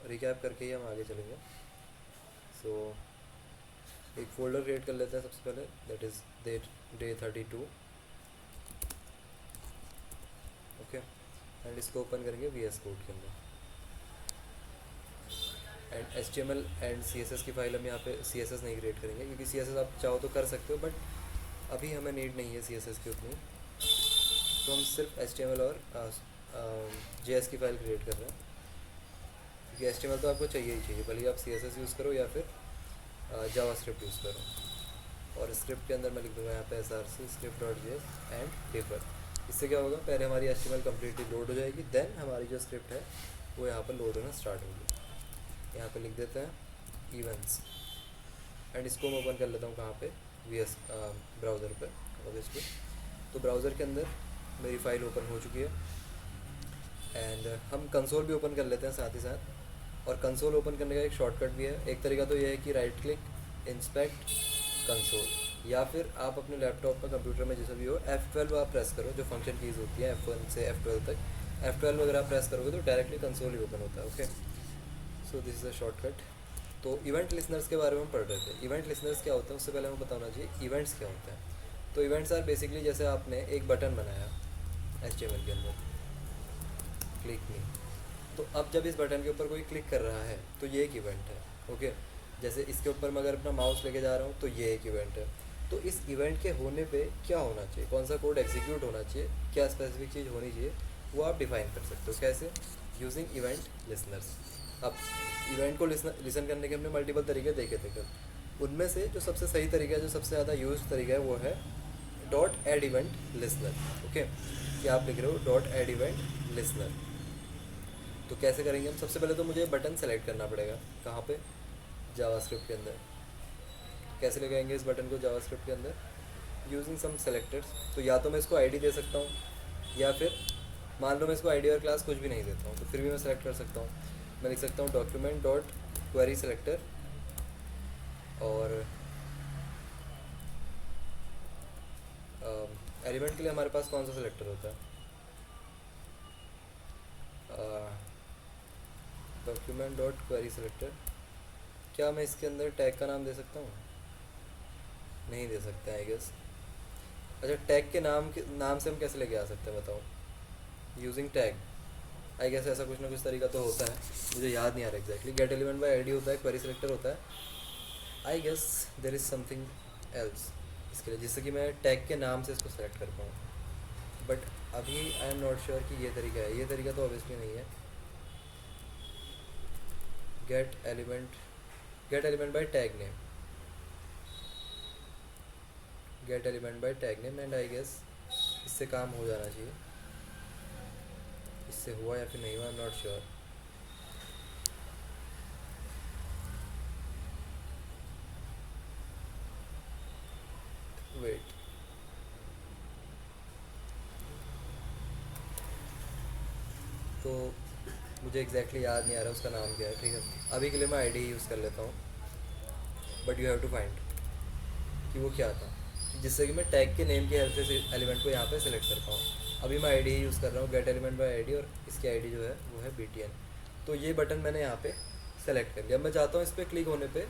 Recap करके ही हम आगे चलेंगे। सो एक फ़ोल्डर क्रिएट कर लेते हैं सबसे पहले, that is day 32। Okay, and इसको ओपन करेंगे VS कोड के अंदर। एंड HTML एंड CSS की फाइल हम यहाँ पे CSS नहीं क्रिएट करेंगे, क्योंकि CSS आप चाहो तो कर सकते हो, बट अभी हमें नीड नहीं है CSS की उतनी। तो हम सिर्फ HTML और JS की फ़ाइल क्रिएट कर रहे हैं, क्योंकि HTML तो आपको चाहिए ही चाहिए, भले ही आप CSS यूज़ करो या फिर जावास्क्रिप्ट यूज़ करो। और स्क्रिप्ट के अंदर मैं लिख दूँगा यहाँ पे src script.js एंड पेपर। इससे क्या होगा, पहले हमारी HTML कम्प्लीटली लोड हो जाएगी, देन हमारी जो स्क्रिप्ट है वो यहाँ पर लोड होना स्टार्ट होगी। यहाँ पे लिख देते हैं इवेंट्स, एंड इसको मैं ओपन कर लेता हूँ कहाँ पे, VS ब्राउज़र पे ऑब्वियसली। तो ब्राउज़र के अंदर मेरी फ़ाइल ओपन हो चुकी है, एंड हम कंसोल भी ओपन कर लेते हैं साथ ही साथ। और कंसोल ओपन करने का एक शॉर्टकट भी है। एक तरीका तो ये है कि राइट क्लिक इंस्पेक्ट कंसोल, या फिर आप अपने लैपटॉप में कंप्यूटर में जैसा भी हो F12 आप प्रेस करो, जो फंक्शन कीज़ होती है F1 से F12 तक। F12 अगर आप प्रेस करोगे तो डायरेक्टली कंसोल ही ओपन होता है। Okay, so this is a shortcut. तो इवेंट लिसनर्स के बारे में हम पढ़ रहे थे। इवेंट लिसनर्स क्या होता है उससे पहले हमें बताना चाहिए इवेंट्स क्या होते हैं। तो इवेंट्स आर बेसिकली, जैसे आपने एक बटन बनाया HTML के अंदर, क्लिक मी, तो अब जब इस बटन के ऊपर कोई क्लिक कर रहा है तो ये एक इवेंट है। ओके, जैसे इसके ऊपर मैं अगर अपना माउस लेके जा रहा हूँ तो ये एक इवेंट है। तो इस इवेंट के होने पे क्या होना चाहिए, कौन सा कोड एग्जीक्यूट होना चाहिए, क्या स्पेसिफिक चीज़ होनी चाहिए, वो आप डिफाइन कर सकते हो। कैसे? Using event listeners. अब इवेंट को लिसन करने के हमने मल्टीपल तरीके देखे थे कल, उनमें से जो सबसे सही तरीका है, जो सबसे ज़्यादा यूज तरीका है, वो है dot add event listener. Okay, कि आप लिख रहे हो डॉट एड इवेंट लिसनर। तो कैसे करेंगे हम? सबसे पहले तो मुझे बटन सेलेक्ट करना पड़ेगा। कहाँ पे? जावास्क्रिप्ट के अंदर। कैसे लगाएंगे इस बटन को जावास्क्रिप्ट के अंदर? Using some selectors. तो या तो मैं इसको आईडी दे सकता हूँ, या फिर मान लो मैं इसको आईडी और क्लास कुछ भी नहीं देता हूँ, तो फिर भी मैं सेलेक्ट कर सकता हूँ। मैं लिख सकता हूँ डॉक्यूमेंट डॉट क्वेरी सेलेक्टर, और एलिमेंट के लिए हमारे पास कौन सा सेलेक्टर होता है? Document dot query selector. क्या मैं इसके अंदर टैग का नाम दे सकता हूँ? नहीं दे सकते आई गेस। अच्छा, टैग के नाम से हम कैसे लेके आ सकते हैं बताओ? यूजिंग टैग, आई गेस ऐसा कुछ ना कुछ तरीका तो होता है, मुझे याद नहीं आ रहा exactly. Get element by ID होता है, क्वेरी सेलेक्टर होता है, I guess there is something else इसके लिए, जिससे कि मैं टैग के नाम से इसको सेलेक्ट कर पाऊँ। बट अभी आई एम नॉट श्योर कि ये तरीका है। ये तरीका तो ऑब्वियसली नहीं है। Get element by tag name, get element by tag name, and I guess इससे काम हो जाना चाहिए। इससे हुआ या फिर नहीं हुआ, I am not sure. Wait, तो मुझे एग्जैक्टली याद नहीं आ रहा उसका नाम क्या है। ठीक है, अभी के लिए मैं आईडी यूज़ कर लेता हूँ, but you have to find कि वो क्या था, जिससे कि मैं टैग के नेम की हेल्प से एलिमेंट को यहाँ पे सेलेक्ट कर पाऊँ। अभी मैं आईडी ही यूज़ कर रहा हूँ, गेट एलिमेंट बाय आईडी, और इसकी आईडी जो है वो है BTN। तो ये बटन मैंने यहाँ पे सेलेक्ट कर लिया। मैं चाहता हूँ इस पर क्लिक होने पे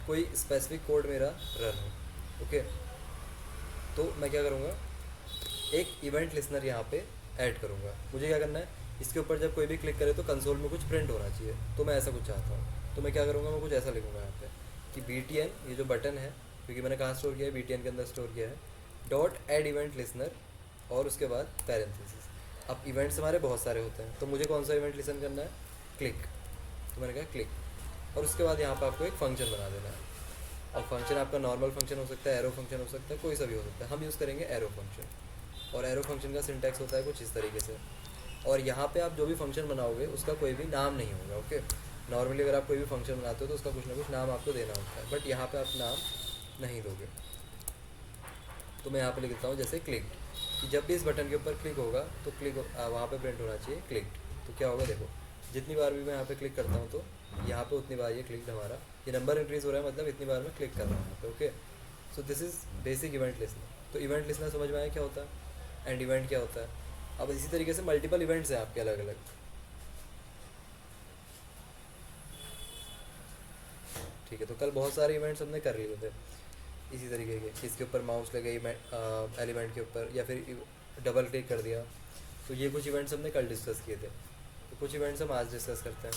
कोई स्पेसिफिक कोड मेरा रन हो। ओके, तो मैं क्या करूँगा, एक इवेंट लिसनर यहाँ पे ऐड करूँगा। मुझे क्या करना है, इसके ऊपर जब कोई भी क्लिक करे तो कंसोल में कुछ प्रिंट होना चाहिए, तो मैं ऐसा कुछ चाहता हूँ। तो मैं क्या करूँगा, मैं कुछ ऐसा लिखूँगा यहाँ पे कि BTN, ये जो बटन है, क्योंकि मैंने कहाँ स्टोर किया है, BTN के अंदर स्टोर किया है, डॉट एड इवेंट लिसनर, और उसके बाद पैरेंथेसिस। अब इवेंट्स हमारे बहुत सारे होते हैं, तो मुझे कौन सा इवेंट लिसन करना है? क्लिक। तो मैंने कहा क्लिक, और उसके बाद यहाँ पर आपको एक फंक्शन बना देना है। और फंक्शन आपका नॉर्मल फंक्शन हो सकता है, एरो फंक्शन हो सकता है, कोई सा भी हो सकता है। हम यूज़ करेंगे एरो फंक्शन, और एरो फंक्शन का सिंटैक्स होता है कुछ इस तरीके से। और यहाँ पे आप जो भी फंक्शन बनाओगे उसका कोई भी नाम नहीं होगा। ओके, नॉर्मली अगर आप कोई भी फंक्शन बनाते हो तो उसका कुछ ना कुछ नाम आपको देना होता है, बट यहाँ पे आप नाम नहीं दोगे। तो मैं यहाँ पे लिख देता हूँ जैसे क्लिक, कि जब भी इस बटन के ऊपर क्लिक होगा तो क्लिक वहाँ पे प्रिंट होना चाहिए क्लिक। तो क्या होगा देखो, जितनी बार भी मैं यहाँ पे क्लिक करता हूँ तो यहाँ पे उतनी बार ये क्लिक हमारा, ये नंबर इंक्रीज हो रहा है, मतलब इतनी बार मैं क्लिक कर रहा हूँ यहाँ पे। Okay, so this is basic event listener. तो इवेंट लिसनर समझ में आया क्या होता है, एंड इवेंट क्या होता है। अब इसी तरीके से मल्टीपल इवेंट्स हैं आपके अलग अलग। ठीक है, तो कल बहुत सारे इवेंट्स हमने कर लिए थे इसी तरीके के, इसके ऊपर माउस लगे एलिमेंट के ऊपर या फिर डबल क्लिक कर दिया। तो ये कुछ इवेंट्स हमने कल डिस्कस किए थे, तो कुछ इवेंट्स हम आज डिस्कस करते हैं।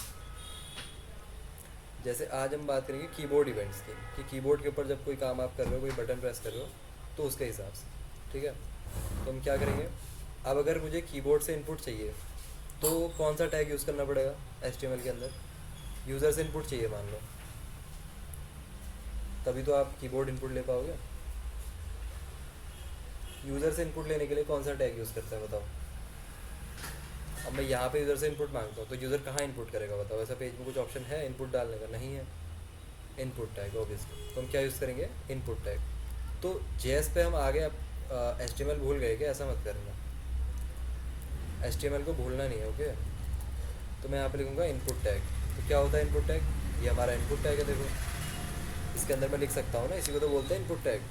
जैसे आज हम बात करेंगे कीबोर्ड इवेंट्स की, कि कीबोर्ड के ऊपर जब कोई काम आप कर रहे हो, कोई बटन प्रेस कर रहे हो, तो उसके हिसाब से, ठीक है। तो हम क्या करेंगे, अब अगर मुझे कीबोर्ड से इनपुट चाहिए तो कौन सा टैग यूज़ करना पड़ेगा HTML के अंदर? यूज़र से इनपुट चाहिए मान लो, तभी तो आप कीबोर्ड इनपुट ले पाओगे। यूज़र से इनपुट लेने के लिए कौन सा टैग यूज़ करता है बताओ? अब मैं यहाँ पे यूज़र से इनपुट मांगता हूँ तो यूज़र कहाँ इनपुट करेगा बताओ? ऐसा पेज में कुछ ऑप्शन है इनपुट डालने का? नहीं है। इनपुट टैग ऑब्वियसली, तो हम क्या यूज़ करेंगे? Input tag. तो JS पे हम आगे, अब HTML भूल गए क्या? ऐसा मत करना, HTML को भूलना नहीं है, ओके। तो मैं यहाँ पे लिखूँगा इनपुट टैग। तो क्या होता है इनपुट टैग? ये हमारा इनपुट टैग है, देखो इसके अंदर मैं लिख सकता हूँ ना, इसी को तो बोलते हैं इनपुट टैग,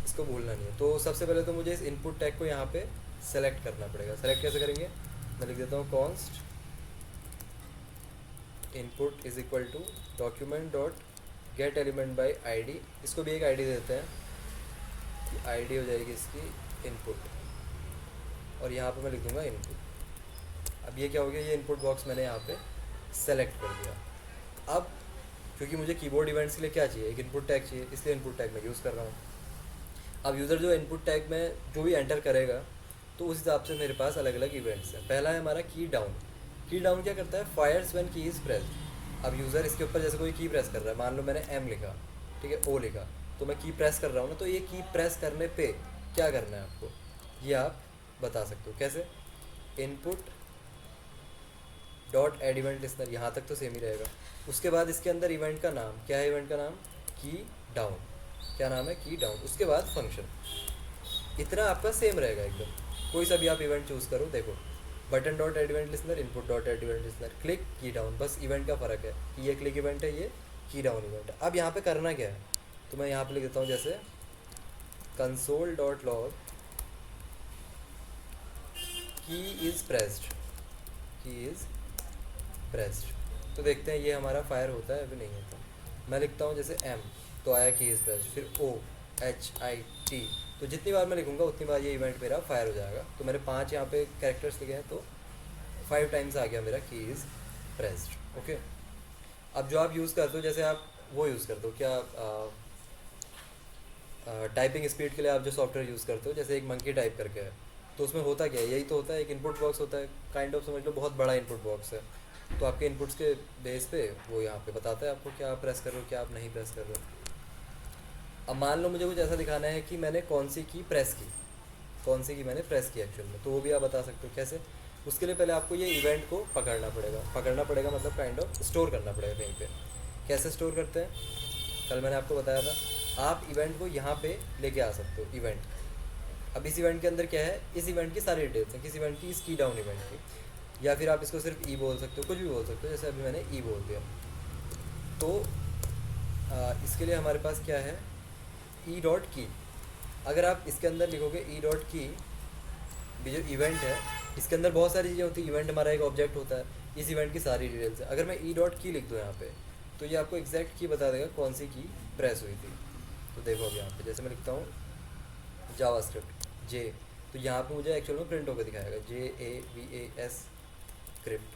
इसको भूलना नहीं है। तो सबसे पहले तो मुझे इस इनपुट टैग को यहाँ पे सेलेक्ट करना पड़ेगा। सेलेक्ट कैसे करेंगे? मैं लिख देता हूँ const input is equal to document dot get element by ID। इसको भी एक ID देते हैं, ID हो जाएगी इसकी इनपुट, और यहाँ पे मैं लिख दूँगा इनपुट। अब ये क्या हो गया, ये इनपुट बॉक्स मैंने यहाँ पे सेलेक्ट कर दिया। अब क्योंकि मुझे कीबोर्ड इवेंट्स के लिए क्या चाहिए, एक इनपुट टैग चाहिए, इसलिए इनपुट टैग मैं यूज़ कर रहा हूँ। अब यूज़र जो इनपुट टैग में जो भी एंटर करेगा, तो उस हिसाब से मेरे पास अलग अलग इवेंट्स हैं। पहला है हमारा की डाउन। की डाउन क्या करता है? फायर्स व्हेन की इज़ प्रेस्ड। अब यूज़र इसके ऊपर जैसे कोई की प्रेस कर रहा है, मान लो मैंने M लिखा, ठीक है, O लिखा, तो मैं की प्रेस कर रहा हूँ ना, तो ये की प्रेस करने पे क्या करना है आपको, ये आप बता सकते हो कैसे? Input dot add event listener, यहाँ तक तो सेम ही रहेगा। उसके बाद इसके अंदर इवेंट का नाम क्या है? इवेंट का नाम की डाउन। क्या नाम है? की डाउन। उसके बाद फंक्शन। इतना आपका सेम रहेगा एकदम। कोई सा भी आप इवेंट चूज़ करो, देखो button dot add event listener, input dot add event listener, click key down, बस इवेंट का फ़र्क है कि ये क्लिक इवेंट है, ये की डाउन इवेंट है। अब यहाँ पे करना क्या है, तो मैं यहाँ पे लिख देता हूँ जैसे कंसोल डॉट लॉग की इज़ प्रेस्ड, की इज़ प्रेस्ड। तो देखते हैं ये हमारा फायर होता है, अभी नहीं होता। मैं लिखता हूँ जैसे M, तो आया की इज़ प्रेस्ड, फिर OHIT, तो जितनी बार मैं लिखूँगा उतनी बार ये इवेंट मेरा फायर हो जाएगा। तो मैंने 5 यहाँ पे कैरेक्टर्स लिखे हैं, तो 5 टाइम्स आ गया मेरा की इज़ प्रेस्ड, ओके। अब जो आप यूज़ करते हो, जैसे आप वो यूज़ करते हो क्या, टाइपिंग स्पीड के लिए आप जो सॉफ्टवेयर यूज़ करते हो, जैसे एक मंकी टाइप करके है, तो उसमें होता क्या है? यही तो होता है, एक इनपुट बॉक्स होता है, काइंड ऑफ समझ लो बहुत बड़ा इनपुट बॉक्स है। तो आपके इनपुट्स के बेस पे वो यहाँ पे बताता है आपको क्या आप प्रेस कर रहे हो, क्या आप नहीं प्रेस कर रहे हो। अब मान लो मुझे कुछ ऐसा दिखाना है कि मैंने कौन सी की प्रेस की, कौन सी की मैंने प्रेस की एक्चुअल में, तो वो भी आप बता सकते हो कैसे। उसके लिए पहले आपको ये इवेंट को पकड़ना पड़ेगा, मतलब काइंड ऑफ स्टोर करना पड़ेगा कहीं पे। कैसे स्टोर करते हैं? कल मैंने आपको बताया था, आप इवेंट को यहाँ पे लेके आ सकते हो, इवेंट। अब इस इवेंट के अंदर क्या है? इस इवेंट की सारी डिटेल्स हैं, किस इवेंट की? इस की डाउन इवेंट की। या फिर आप इसको सिर्फ ई बोल सकते हो, कुछ भी बोल सकते हो, जैसे अभी मैंने ई बोल दिया। तो इसके लिए हमारे पास क्या है? ई डॉट की। अगर आप इसके अंदर लिखोगे ई डॉट की, जो इवेंट है इसके अंदर बहुत सारी चीज़ें होती है। इवेंट हमारा एक ऑब्जेक्ट होता है, इस इवेंट की सारी डिटेल्स है। अगर मैं ई डॉट की लिख दूँ यहाँ पे, तो ये आपको एग्जैक्ट की बता देगा कौन सी की प्रेस हुई थी। तो देखो अब यहाँ पे जैसे मैं लिखता हूँ जावास्क्रिप्ट जे, तो यहाँ पे मुझे एक्चुअल में प्रिंट होकर दिखाएगा JAVAS स्क्रिप्ट,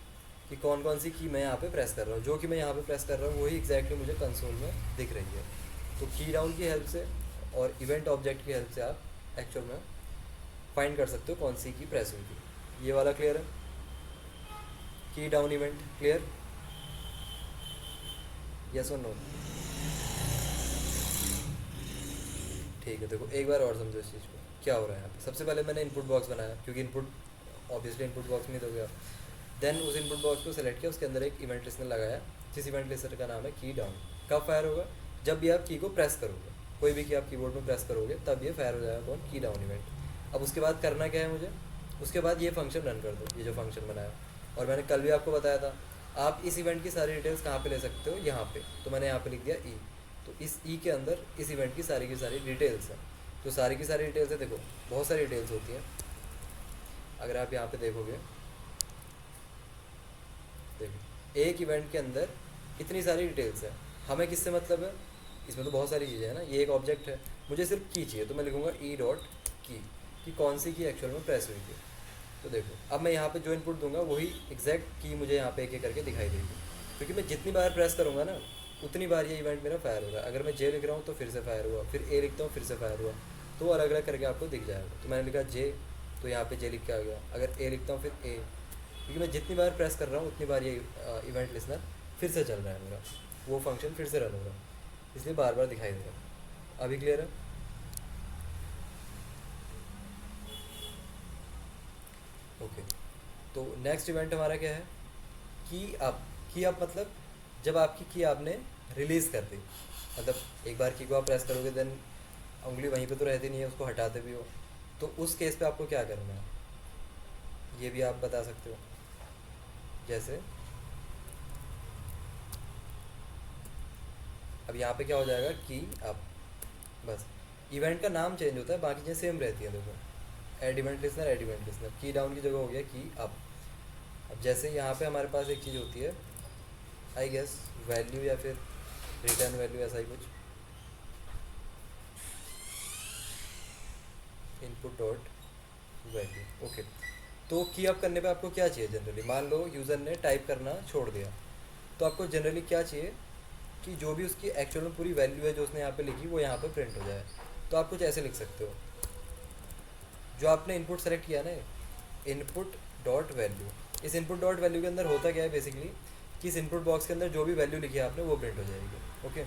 कि कौन कौन सी की मैं यहाँ पे प्रेस कर रहा हूँ। जो कि मैं यहाँ पे प्रेस कर रहा हूँ वही एग्जैक्टली मुझे कंसोल में दिख रही है। तो की डाउन की हेल्प से और इवेंट ऑब्जेक्ट की हेल्प से आप एक्चुअल में फाइंड कर सकते हो कौन सी की प्रेस हुई थी। ये वाला क्लियर है? की डाउन इवेंट क्लियर? यस और नो? ठीक है, देखो एक बार और समझो इस चीज़ को, क्या हो रहा है यहाँ पे। सबसे पहले मैंने इनपुट बॉक्स बनाया, क्योंकि इनपुट ऑब्वियसली इनपुट बॉक्स में दोगे आप। देन उस इनपुट बॉक्स को सेलेक्ट किया, उसके अंदर एक इवेंट लिस्नर लगाया, जिस इवेंट लिस्नर का नाम है की डाउन। कब फायर होगा? जब भी आप की को प्रेस करोगे, कोई भी की आप कीबोर्ड में प्रेस करोगे तब ये फायर हो जाएगा कौन? की डाउन इवेंट। अब उसके बाद करना क्या है मुझे? उसके बाद ये फंक्शन रन कर दो, ये जो फंक्शन बनाया। और मैंने कल भी आपको बताया था, आप इस इवेंट की सारी डिटेल्स कहाँ पे ले सकते हो? यहाँ पे। तो मैंने यहाँ पे लिख दिया ई। तो इस ई के अंदर इस इवेंट की सारी डिटेल्स हैं। तो सारी की सारी डिटेल्स है, देखो बहुत सारी डिटेल्स होती हैं। अगर आप यहाँ पे देखोगे, देखो एक इवेंट के अंदर कितनी सारी डिटेल्स है। हमें किससे मतलब है, इसमें तो बहुत सारी चीज़ें हैं ना, ये एक ऑब्जेक्ट है, मुझे सिर्फ की चाहिए, तो मैं लिखूँगा ई डॉट की, कि कौन सी की एक्चुअल में प्रेस हुई थी। तो देखो अब मैं यहाँ पे जो इनपुट दूंगा वही एग्जैक्ट की मुझे यहाँ पे एक एक करके दिखाई देगी, क्योंकि मैं जितनी बार प्रेस करूँगा ना उतनी बार ये इवेंट मेरा फायर होगा। अगर मैं जे लिख रहा हूँ तो फिर से फायर हुआ, फिर ए लिखता हूँ फिर से फायर हुआ, तो अलग अलग करके आपको दिख जाएगा। तो मैंने लिखा जे, तो यहाँ पे जे लिख के आ गया। अगर ए लिखता हूँ फिर ए, क्योंकि मैं जितनी बार प्रेस कर रहा हूँ उतनी बार ये इवेंट लिसनर फिर से चल रहा है मेरा, वो फंक्शन फिर से रन हो रहा है, इसलिए बार बार दिखाई दे रहा है। अभी क्लियर है? ओके, तो नेक्स्ट इवेंट हमारा क्या है, की अप। की अप मतलब जब आपकी की आपने रिलीज़ कर दी, मतलब एक बार की को आप प्रेस करोगे देन उंगली वहीं पे तो रहती नहीं है, उसको हटाते भी हो, तो उस केस पे आपको क्या करना है ये भी आप बता सकते हो। जैसे अब यहाँ पे क्या हो जाएगा, की अप, बस इवेंट का नाम चेंज होता है, बाकी चीज़ें सेम रहती हैं। देखो add event listener, add event listener, key down की जगह हो गया की अप। अब जैसे यहाँ पे हमारे पास एक चीज़ होती है आई गेस वैल्यू या फिर रिटर्न वैल्यू, ऐसा ही कुछ, इनपुट डॉट वैल्यू। ओके, तो की अप करने पे आपको क्या चाहिए जनरली, मान लो यूज़र ने टाइप करना छोड़ दिया, तो आपको जनरली क्या चाहिए कि जो भी उसकी एक्चुअल में पूरी वैल्यू है जो उसने यहाँ पे लिखी वो यहाँ पे प्रिंट हो जाए। तो आप कुछ ऐसे लिख सकते हो, जो आपने इनपुट सेलेक्ट किया ना, इनपुट डॉट वैल्यू, इस इनपुट डॉट वैल्यू के अंदर होता क्या है बेसिकली, कि इस इनपुट बॉक्स के अंदर जो भी वैल्यू लिखी है आपने वो प्रिंट हो जाएगी। ओके,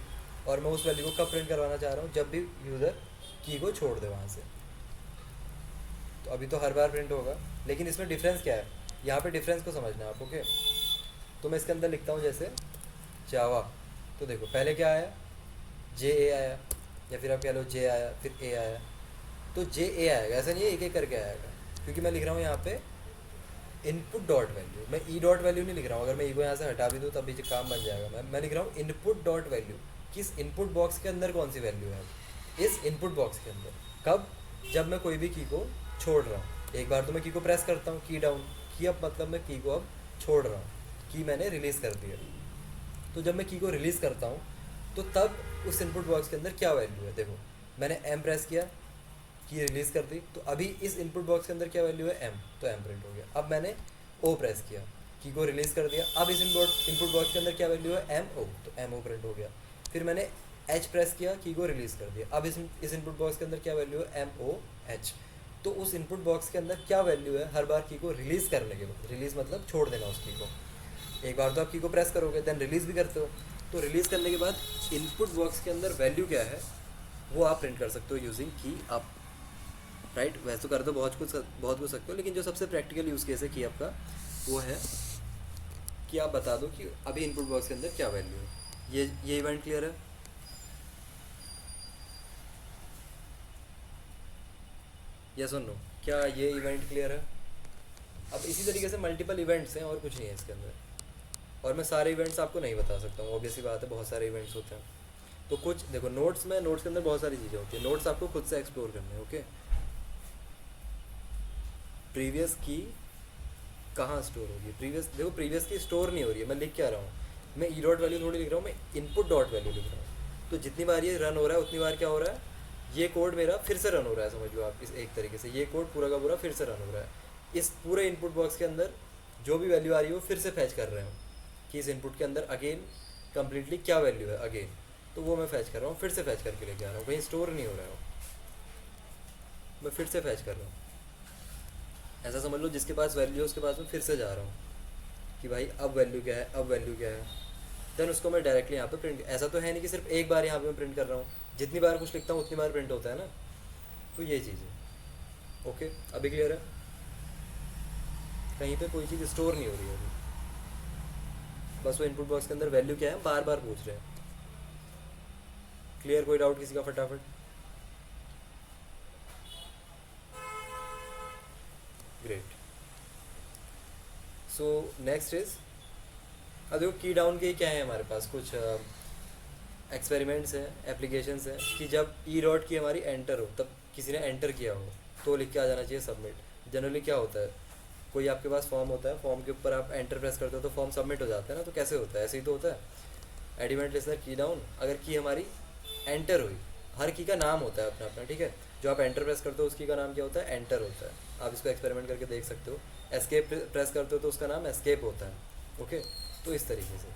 और मैं उस वैल्यू को कब प्रिंट करवाना चाह रहा हूँ, जब भी यूज़र की को छोड़ दे वहाँ से। तो अभी तो हर बार प्रिंट होगा, लेकिन इसमें डिफरेंस क्या है, यहाँ पे डिफरेंस को समझना है आप। ओके, तो मैं इसके अंदर लिखता हूँ जैसे जावा, तो देखो पहले क्या आया, जे ए आया, या फिर आप कह लो जे आया फिर ए आया, तो जे ए आएगा, ऐसा नहीं है एक एक करके आएगा, क्योंकि मैं लिख रहा हूँ यहाँ पे इनपुट डॉट वैल्यू, मैं ई डॉट वैल्यू नहीं लिख रहा हूँ। अगर मैं ई को यहाँ से हटा भी दूँ तब भी जो काम बन जाएगा। मैं लिख रहा हूँ इनपुट डॉट वैल्यू, कि इस इनपुट बॉक्स के अंदर कौन सी वैल्यू है, इस इनपुट बॉक्स के अंदर कब, जब मैं कोई भी की को छोड़ रहा हूँ। एक बार तो मैं की को प्रेस करता हूँ, की डाउन, की अप मतलब मैं की को अब छोड़ रहा हूँ, की मैंने रिलीज़ कर दिया। तो जब मैं की को रिलीज़ करता हूँ तो तब उस इनपुट बॉक्स के अंदर क्या वैल्यू है, देखो मैंने एम प्रेस किया, की रिलीज़ कर दी, तो अभी इस इनपुट बॉक्स के अंदर क्या वैल्यू है, एम, तो एम प्रिंट हो गया। अब मैंने ओ प्रेस किया, की को रिलीज़ कर दिया, अब इस इनपुट बॉक्स के अंदर क्या वैल्यू है, एम ओ, तो एम ओ प्रिंट हो गया। फिर मैंने एच प्रेस किया, की को रिलीज़ कर दिया, अब इस इनपुट बॉक्स के अंदर क्या वैल्यू है, एम ओ एच। तो उस इनपुट बॉक्स के अंदर क्या वैल्यू है हर बार की को रिलीज़ करने के बाद, रिलीज़ मतलब छोड़ देना उस की को। एक बार तो आप की को प्रेस करोगे देन रिलीज़ भी करते हो, तो रिलीज़ करने के बाद इनपुट बॉक्स के अंदर वैल्यू क्या है वो आप प्रिंट कर सकते हो यूजिंग की अप। राइट, वैसे तो कर दो बहुत कुछ सकते हो, लेकिन जो सबसे प्रैक्टिकल यूज़ केस है की अप का वो है कि आप बता दो कि अभी इनपुट बॉक्स के अंदर क्या वैल्यू है। ये इवेंट क्लियर है? यस और नो, क्या ये इवेंट क्लियर है? अब इसी तरीके से मल्टीपल इवेंट्स हैं और कुछ नहीं है इसके अंदर, और मैं सारे इवेंट्स आपको नहीं बता सकता हूँ, ऑब्वियसली बात है, बहुत सारे इवेंट्स होते हैं। तो कुछ देखो नोट्स में, नोट्स के अंदर बहुत सारी चीज़ें होती हैं, नोट्स आपको खुद से एक्सप्लोर करने हैं। ओके, प्रीवियस की कहाँ स्टोर होगी, प्रीवियस देखो प्रीवियस की स्टोर नहीं हो रही है, मैं लिख क्या रहा हूँ, मैं ई डॉट वैल्यू थोड़ी लिख रहा हूँ, मैं इनपुट डॉट वैल्यू लिख रहा हूँ। तो जितनी बार ये रन हो रहा है उतनी बार क्या हो रहा है, ये कोड मेरा फिर से रन हो रहा है, समझ लो आप इस एक तरीके से, ये कोड पूरा का पूरा फिर से रन हो रहा है। इस पूरे इनपुट बॉक्स के अंदर जो भी वैल्यू आ रही है वो फिर से फैच कर रहे हो, कि इस इनपुट के अंदर अगेन कम्प्लीटली क्या वैल्यू है अगेन, तो वो मैं फैच कर रहा हूँ, फिर से फैच करके लेके आ रहा हूँ, कहीं स्टोर नहीं हो रहा है, मैं फिर से फैच कर रहा हूँ। ऐसा समझ लो जिसके पास वैल्यू है उसके पास मैं फिर से जा रहा हूँ कि भाई अब वैल्यू क्या है, अब वैल्यू क्या है, देन उसको मैं डायरेक्टली यहाँ पे प्रिंट, ऐसा तो है नहीं कि सिर्फ एक बार यहाँ पे मैं प्रिंट कर रहा हूँ, जितनी बार कुछ लिखता हूँ उतनी बार प्रिंट होता है ना। तो ये चीज़ है। ओके, अभी क्लियर है? कहीं पे कोई चीज़ स्टोर नहीं हो रही है अभी, बस वो इनपुट बॉक्स के अंदर वैल्यू क्या है बार बार पूछ रहे हैं। क्लियर? कोई डाउट किसी का? फटाफट। ग्रेट। सो नेक्स्ट इज, अब देखो की डाउन के क्या है हमारे पास, कुछ एक्सपेरिमेंट्स हैं, एप्लीकेशंस हैं, कि जब ई डॉट की हमारी एंटर हो, तब किसी ने एंटर किया हो तो लिख के आ जाना चाहिए सबमिट। जनरली क्या होता है, कोई आपके पास फॉर्म होता है, फॉर्म के ऊपर आप एंटर प्रेस करते हो तो फॉर्म सबमिट हो जाता है ना, तो कैसे होता है, ऐसे ही तो होता है। ऐड इवेंट लिस्नर की डाउन, अगर की हमारी एंटर हुई, हर की का नाम होता है अपना अपना, ठीक है। जो आप एंटर प्रेस करते हो उसकी का नाम क्या होता है, एंटर होता है। आप इसको एक्सपेरिमेंट करके देख सकते हो। एस्केप प्रेस करते हो तो उसका नाम एस्केप होता है। ओके, तो इस तरीके से।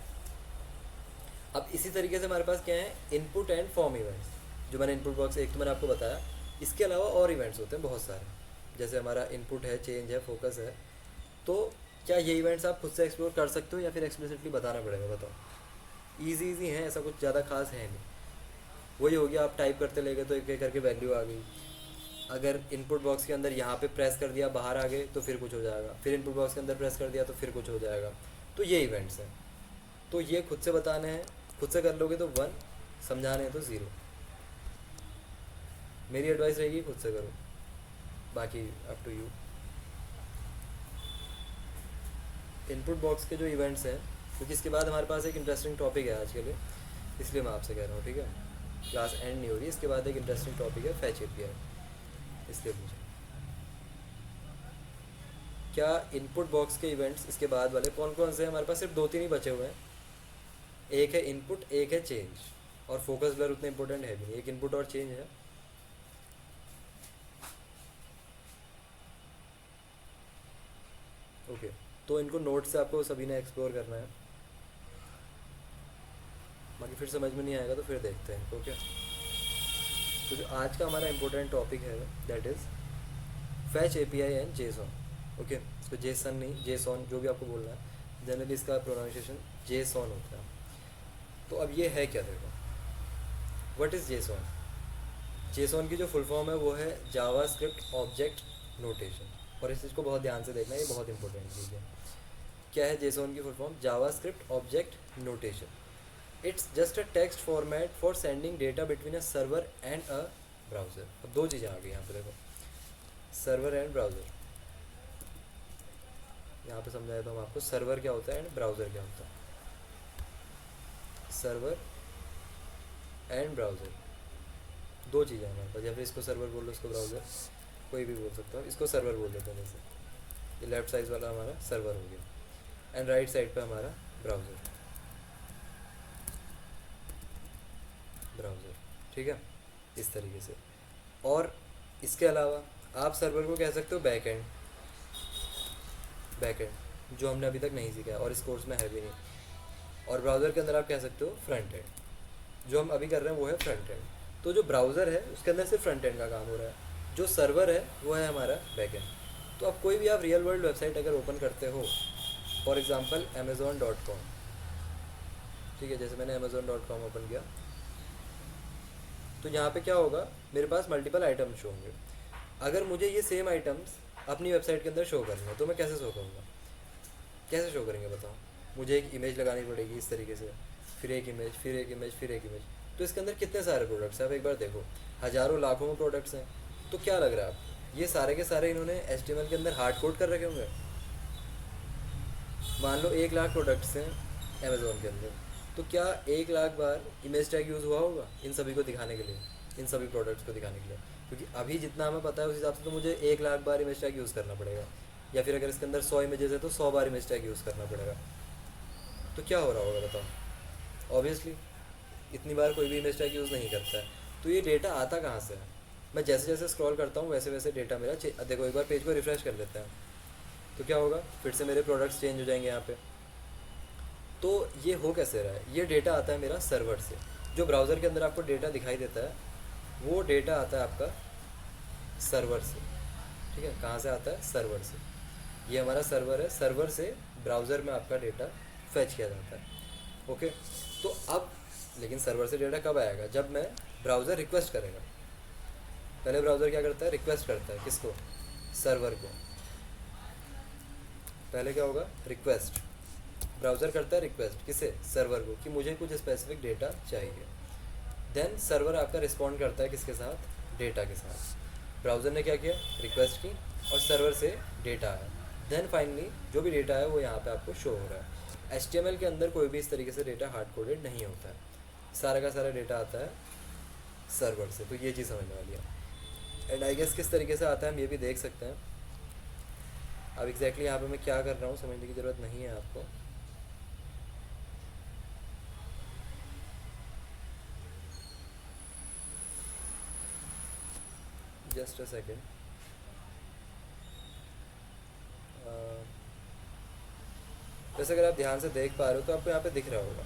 अब इसी तरीके से हमारे पास क्या है, इनपुट एंड फॉर्म इवेंट्स। जो मैंने इनपुट बॉक्स एक तो मैंने आपको बताया, इसके अलावा और इवेंट्स होते हैं बहुत सारे। जैसे हमारा इनपुट है, चेंज है, फोकस है। तो क्या ये इवेंट्स आप खुद से एक्सप्लोर कर सकते हो या फिर एक्सप्लिसिटली बताना पड़ेगा, बताओ। ईजी है, ऐसा कुछ ज़्यादा खास है नहीं। वही हो गया, आप टाइप करते ले गए तो एक एक करके वैल्यू आ गई। अगर इनपुट बॉक्स के अंदर यहाँ पे प्रेस कर दिया, बाहर आ गए तो फिर कुछ हो जाएगा, फिर इनपुट बॉक्स के अंदर प्रेस कर दिया तो फिर कुछ हो जाएगा। तो ये इवेंट्स हैं। तो ये खुद से बताने हैं, खुद से कर लोगे तो 1, समझाने हैं तो 0। मेरी एडवाइस रहेगी खुद से करो, बाकी up to you. Input box के जो इवेंट्स हैं, क्योंकि इसके बाद हमारे पास एक इंटरेस्टिंग टॉपिक है आज के लिए, इसलिए मैं आपसे कह रहा हूँ, ठीक है। क्लास एंड नहीं हो रही, इसके बाद एक इंटरेस्टिंग टॉपिक है फैच एपीआई, इसलिए पूछा। क्या इनपुट बॉक्स के इवेंट्स इसके बाद वाले कौन कौन से हैं, हमारे पास सिर्फ 2-3 ही बचे हुए हैं। एक है इनपुट, एक है चेंज, और फोकस ब्लर उतना इंपॉर्टेंट है भी नहीं, एक इनपुट और चेंज है। ओके, तो इनको नोट से आपको सभी ने एक्सप्लोर करना है, बाकी फिर समझ में नहीं आएगा तो फिर देखते हैं, ओके। तो जो आज का हमारा इंपॉर्टेंट टॉपिक है that is fetch API and JSON. Okay, तो जेसन नहीं, जेसॉन, जो भी आपको बोलना है, जनरली इसका प्रोनाउंसिएशन जेसॉन होता है। तो अब ये है क्या, देखो, व्हाट इज़ जेसॉन। जेसॉन की जो फुल फॉर्म है वो है जावा स्क्रिप्ट ऑब्जेक्ट नोटेशन, और इस चीज़ को बहुत ध्यान से देखना, ये बहुत इंपॉर्टेंट चीज़ है। क्या है जेसॉन की full form, Java script object notation. It's just a text format for sending data between a server and a browser. अब 2 चीज़ें आ गई यहाँ पे, देखो, सर्वर एंड ब्राउज़र। यहाँ पे समझाया तो हम आपको सर्वर क्या होता है एंड ब्राउज़र क्या होता है। सर्वर एंड ब्राउज़र 2 चीज़ें हैं हमारे पास, या फिर इसको सर्वर बोल लो, इसको ब्राउज़र, कोई भी बोल सकता हो। इसको सर्वर बोल देते हैं, जैसे ये लेफ्ट साइड वाला हमारा सर्वर हो गया, एंड राइट साइड पे हमारा ब्राउज़र, ब्राउज़र, ठीक है, इस तरीके से। और इसके अलावा आप सर्वर को कह सकते हो बैक एंड, बैक एंड जो हमने अभी तक नहीं सीखा है और इस कोर्स में है भी नहीं। और ब्राउज़र के अंदर आप कह सकते हो फ्रंट एंड, जो हम अभी कर रहे हैं वो है फ्रंट एंड। तो जो ब्राउज़र है उसके अंदर सिर्फ फ्रंट एंड का काम हो रहा है, जो सर्वर है वो है हमारा बैक एंड। तो अब कोई भी आप रियल वर्ल्ड वेबसाइट अगर ओपन करते हो, फॉर एग्ज़ाम्पल Amazon.com, ठीक है, जैसे मैंने Amazon.com ओपन किया, तो यहाँ पे क्या होगा, मेरे पास मल्टीपल आइटम शो होंगे। अगर मुझे ये सेम आइटम्स अपनी वेबसाइट के अंदर शो करना है तो मैं कैसे शो करूँगा, कैसे शो करेंगे बताओ। मुझे एक इमेज लगानी पड़ेगी इस तरीके से, फिर एक इमेज, फिर एक इमेज, फिर एक इमेज। तो इसके अंदर कितने सारे प्रोडक्ट्स हैं, आप एक बार देखो, हज़ारों लाखों में प्रोडक्ट्स हैं। तो क्या लग रहा है आपको, ये सारे के सारे इन्होंने HTML के अंदर हार्ड कोड कर रखे होंगे। मान लो 1 लाख प्रोडक्ट्स हैं अमेज़ोन के अंदर, तो क्या 1 लाख बार इमेज टैग यूज़ हुआ होगा इन सभी को दिखाने के लिए, इन सभी प्रोडक्ट्स को दिखाने के लिए। क्योंकि अभी जितना हमें पता है उस हिसाब से तो मुझे 1 लाख बार इमेज टैग यूज़ करना पड़ेगा, या फिर अगर इसके अंदर 100 इमेजेस है तो 100 बार इमेज टैग यूज़ करना पड़ेगा। तो क्या हो रहा होगा बताओ। ऑब्वियसली इतनी बार कोई भी इमेज टैग यूज़ नहीं करता है। तो ये डेटा आता कहाँ से है, मैं जैसे जैसे स्क्रॉल करता हूँ वैसे वैसे डेटा मेरा देखो, एक बार पेज को रिफ़्रेश कर लेते हैं तो क्या होगा, फिर से मेरे प्रोडक्ट्स चेंज हो जाएंगे यहाँ पे। तो ये हो कैसे रहा है, ये डेटा आता है मेरा सर्वर से। जो ब्राउज़र के अंदर आपको डेटा दिखाई देता है वो डेटा आता है आपका सर्वर से, ठीक है। कहाँ से आता है, सर्वर से। ये हमारा सर्वर है, सर्वर से ब्राउज़र में आपका डेटा फैच किया जाता है। ओके, तो अब लेकिन सर्वर से डेटा कब आएगा, जब मैं ब्राउज़र रिक्वेस्ट करेगा। पहले ब्राउज़र क्या करता है, रिक्वेस्ट करता है, किसको, सर्वर को। पहले क्या होगा, रिक्वेस्ट, ब्राउज़र करता है रिक्वेस्ट, किसे, सर्वर को, कि मुझे कुछ स्पेसिफिक डेटा चाहिए। देन सर्वर आपका रिस्पॉन्ड करता है किसके साथ, डेटा के साथ। ब्राउज़र ने क्या किया, रिक्वेस्ट की और सर्वर से डेटा आया। देन फाइनली जो भी डेटा है वो यहाँ पे आपको शो हो रहा है। HTML के अंदर कोई भी इस तरीके से डेटा हार्ड कोडेड नहीं होता है, सारा का सारा डेटा आता है सर्वर से। तो ये चीज़ समझने वाली है। एंड आई गेस किस तरीके से आता है हम ये भी देख सकते हैं। अब एग्जैक्टली यहाँ पे मैं क्या कर रहा हूँ समझने की ज़रूरत नहीं है आपको। Just a second. वैसे अगर आप ध्यान से देख पा रहे हो तो आपको यहाँ पे दिख रहा होगा,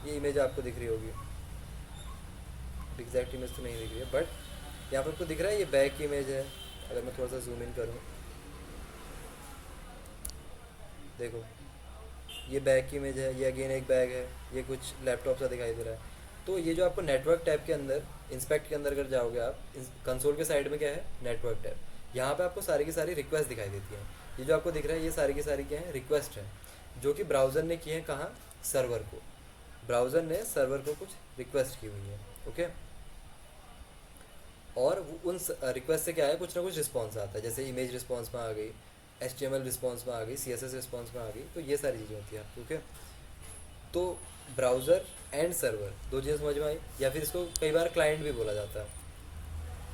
ये इमेज आपको दिख रही होगी। एग्जैक्ट इमेज तो नहीं दिख रही है, बट यहाँ पर आपको दिख रहा है ये बैक की इमेज है। अगर मैं थोड़ा सा जूम इन करूँ, देखो ये बैग की इमेज है, ये अगेन एक बैग है, ये कुछ लैपटॉप सा दिखाई दे रहा है। तो ये जो आपको नेटवर्क टैब के अंदर, इंस्पेक्ट के अंदर अगर जाओगे आप, कंसोल के साइड में क्या है, नेटवर्क टैब, यहाँ पे आपको सारी की सारी रिक्वेस्ट दिखाई देती हैं। ये जो आपको दिख रहा है ये सारी की सारी क्या है, रिक्वेस्ट है, जो कि ब्राउज़र ने की है कहाँ, सर्वर को। ब्राउज़र ने सर्वर को कुछ रिक्वेस्ट की हुई है, ओके। और उन रिक्वेस्ट से क्या है, कुछ ना कुछ रिस्पॉन्स आता है, जैसे इमेज रिस्पॉन्स में आ गई, HTML रिस्पॉन्स में आ गई, CSS रिस्पॉन्स में आ गई, तो ये सारी चीज़ें होती हैं, ओके। तो ब्राउज़र एंड सर्वर दो चीज़ें समझ में आई। या फिर इसको कई बार क्लाइंट भी बोला जाता है,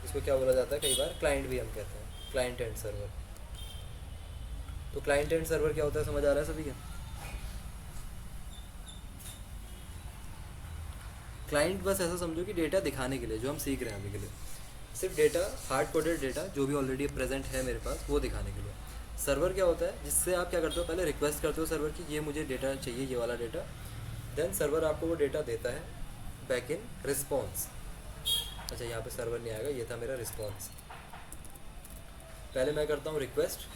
इसको क्या बोला जाता है, कई बार क्लाइंट भी हम कहते हैं, क्लाइंट एंड सर्वर। तो क्लाइंट एंड सर्वर क्या होता है, समझ आ रहा है सभी के? क्लाइंट बस ऐसा समझो कि डेटा दिखाने के लिए, जो हम सीख रहे हैं अभी के लिए, सिर्फ डेटा, हार्ड कोडेड डेटा जो भी ऑलरेडी प्रेजेंट है मेरे पास, वो दिखाने के लिए। सर्वर क्या होता है, जिससे आप क्या करते हो, पहले रिक्वेस्ट करते हो सर्वर की, ये मुझे डेटा चाहिए, ये वाला डेटा। देन सर्वर आपको वो डेटा देता है बैक इन रिस्पॉन्स। अच्छा, यहाँ पे सर्वर नहीं आएगा, ये था मेरा रिस्पॉन्स। पहले मैं करता हूँ रिक्वेस्ट,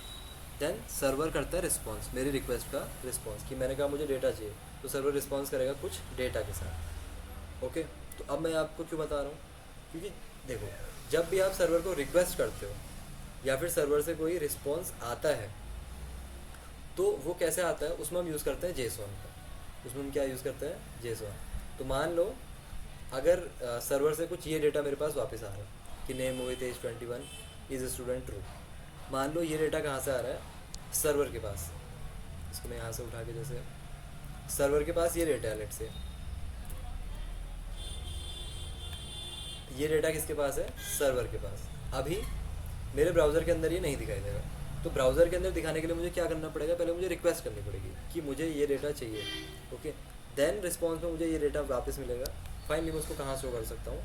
देन सर्वर करता है रिस्पॉन्स, मेरी रिक्वेस्ट का रिस्पॉन्स, कि मैंने कहा मुझे डेटा चाहिए, तो सर्वर रिस्पॉन्स करेगा कुछ डेटा के साथ, ओके। तो अब मैं आपको क्यों बता रहा हूँ, क्योंकि देखो, जब भी आप सर्वर को रिक्वेस्ट करते हो या फिर सर्वर से कोई रिस्पॉन्स आता है, तो वो कैसे आता है, उसमें हम यूज़ करते हैं जेसॉन का। उसमें हम क्या यूज़ करते हैं, जेसॉन। तो मान लो अगर सर्वर से कुछ ये डेटा मेरे पास वापस आ रहा है कि name Mohit age 21 is student true. मान लो ये डेटा कहाँ से आ रहा है, सर्वर के पास। इसको मैं यहाँ से उठा के, जैसे सर्वर के पास ये डेटा है, लेट से ये डेटा किसके पास है, सर्वर के पास। अभी मेरे ब्राउज़र के अंदर ये नहीं दिखाई देगा, तो ब्राउज़र के अंदर दिखाने के लिए मुझे क्या करना पड़ेगा, पहले मुझे रिक्वेस्ट करनी पड़ेगी कि मुझे ये डेटा चाहिए, ओके। देन रिस्पॉन्स में मुझे ये डेटा वापस मिलेगा। फाइनली मैं उसको कहाँ शो कर सकता हूँ,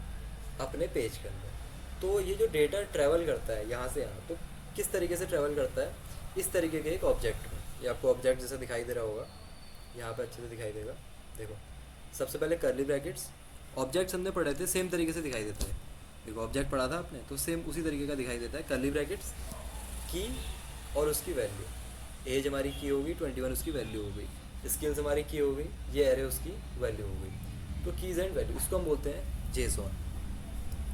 अपने पेज के अंदर। तो ये जो डेटा ट्रैवल करता है यहाँ से यहाँ, तो किस तरीके से ट्रैवल करता है, इस तरीके के एक ऑब्जेक्ट में। ये आपको ऑब्जेक्ट जैसे दिखाई दे रहा होगा, यहाँ पर अच्छे से दिखाई देगा। देखो, सबसे पहले कर्ली ब्रैकेट्स, ऑब्जेक्ट्स हमने पढ़े थे, सेम तरीके से दिखाई देता है। देखो, ऑब्जेक्ट पढ़ा था आपने, तो सेम उसी तरीके का दिखाई देता है। कर्ली ब्रैकेट्स, की और उसकी वैल्यू, एज हमारी की होगी, 21 उसकी वैल्यू हो गई, स्किल्स हमारी की हो गई, ये एरे उसकी वैल्यू हो गई। तो कीज़ एंड वैल्यू, इसको हम बोलते हैं जेसॉन,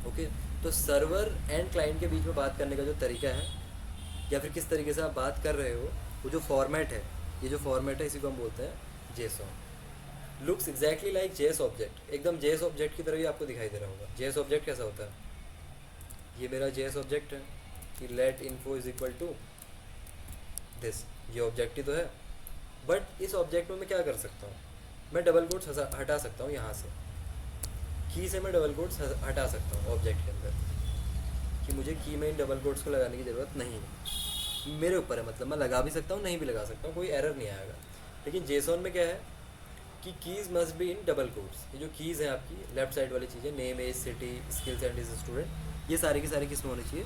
ओके। तो सर्वर एंड क्लाइंट के बीच में बात करने का जो तरीका है, या फिर किस तरीके से आप बात कर रहे हो, वो जो फॉर्मेट है, ये जो फॉर्मेट है, इसी को हम बोलते हैं JSON. Looks exactly like JS object, एकदम जेएस ऑब्जेक्ट की तरह ही आपको दिखाई दे रहा होगा। जेएस ऑब्जेक्ट कैसा होता है, ये मेरा जेएस ऑब्जेक्ट है कि let info is equal to this, ये ऑब्जेक्ट ही तो है। बट इस ऑब्जेक्ट में मैं क्या कर सकता हूँ, मैं डबल कोट्स हटा सकता हूँ यहाँ से, की से मैं डबल कोट्स हटा सकता हूँ ऑब्जेक्ट के अंदर, कि मुझे की में इन डबल कोट्स को लगाने की ज़रूरत नहीं है, मेरे ऊपर है। मतलब मैं लगा भी सकता हूँ, नहीं भी लगा सकता हूँ, कोई एरर नहीं आएगा। लेकिन जेसॉन में क्या है कि keys must be in double quotes. ये जो कीज़ हैं आपकी लेफ्ट साइड वाली चीज़ें, name age city skills and is student, ये सारी की सारी किस में होनी चाहिए,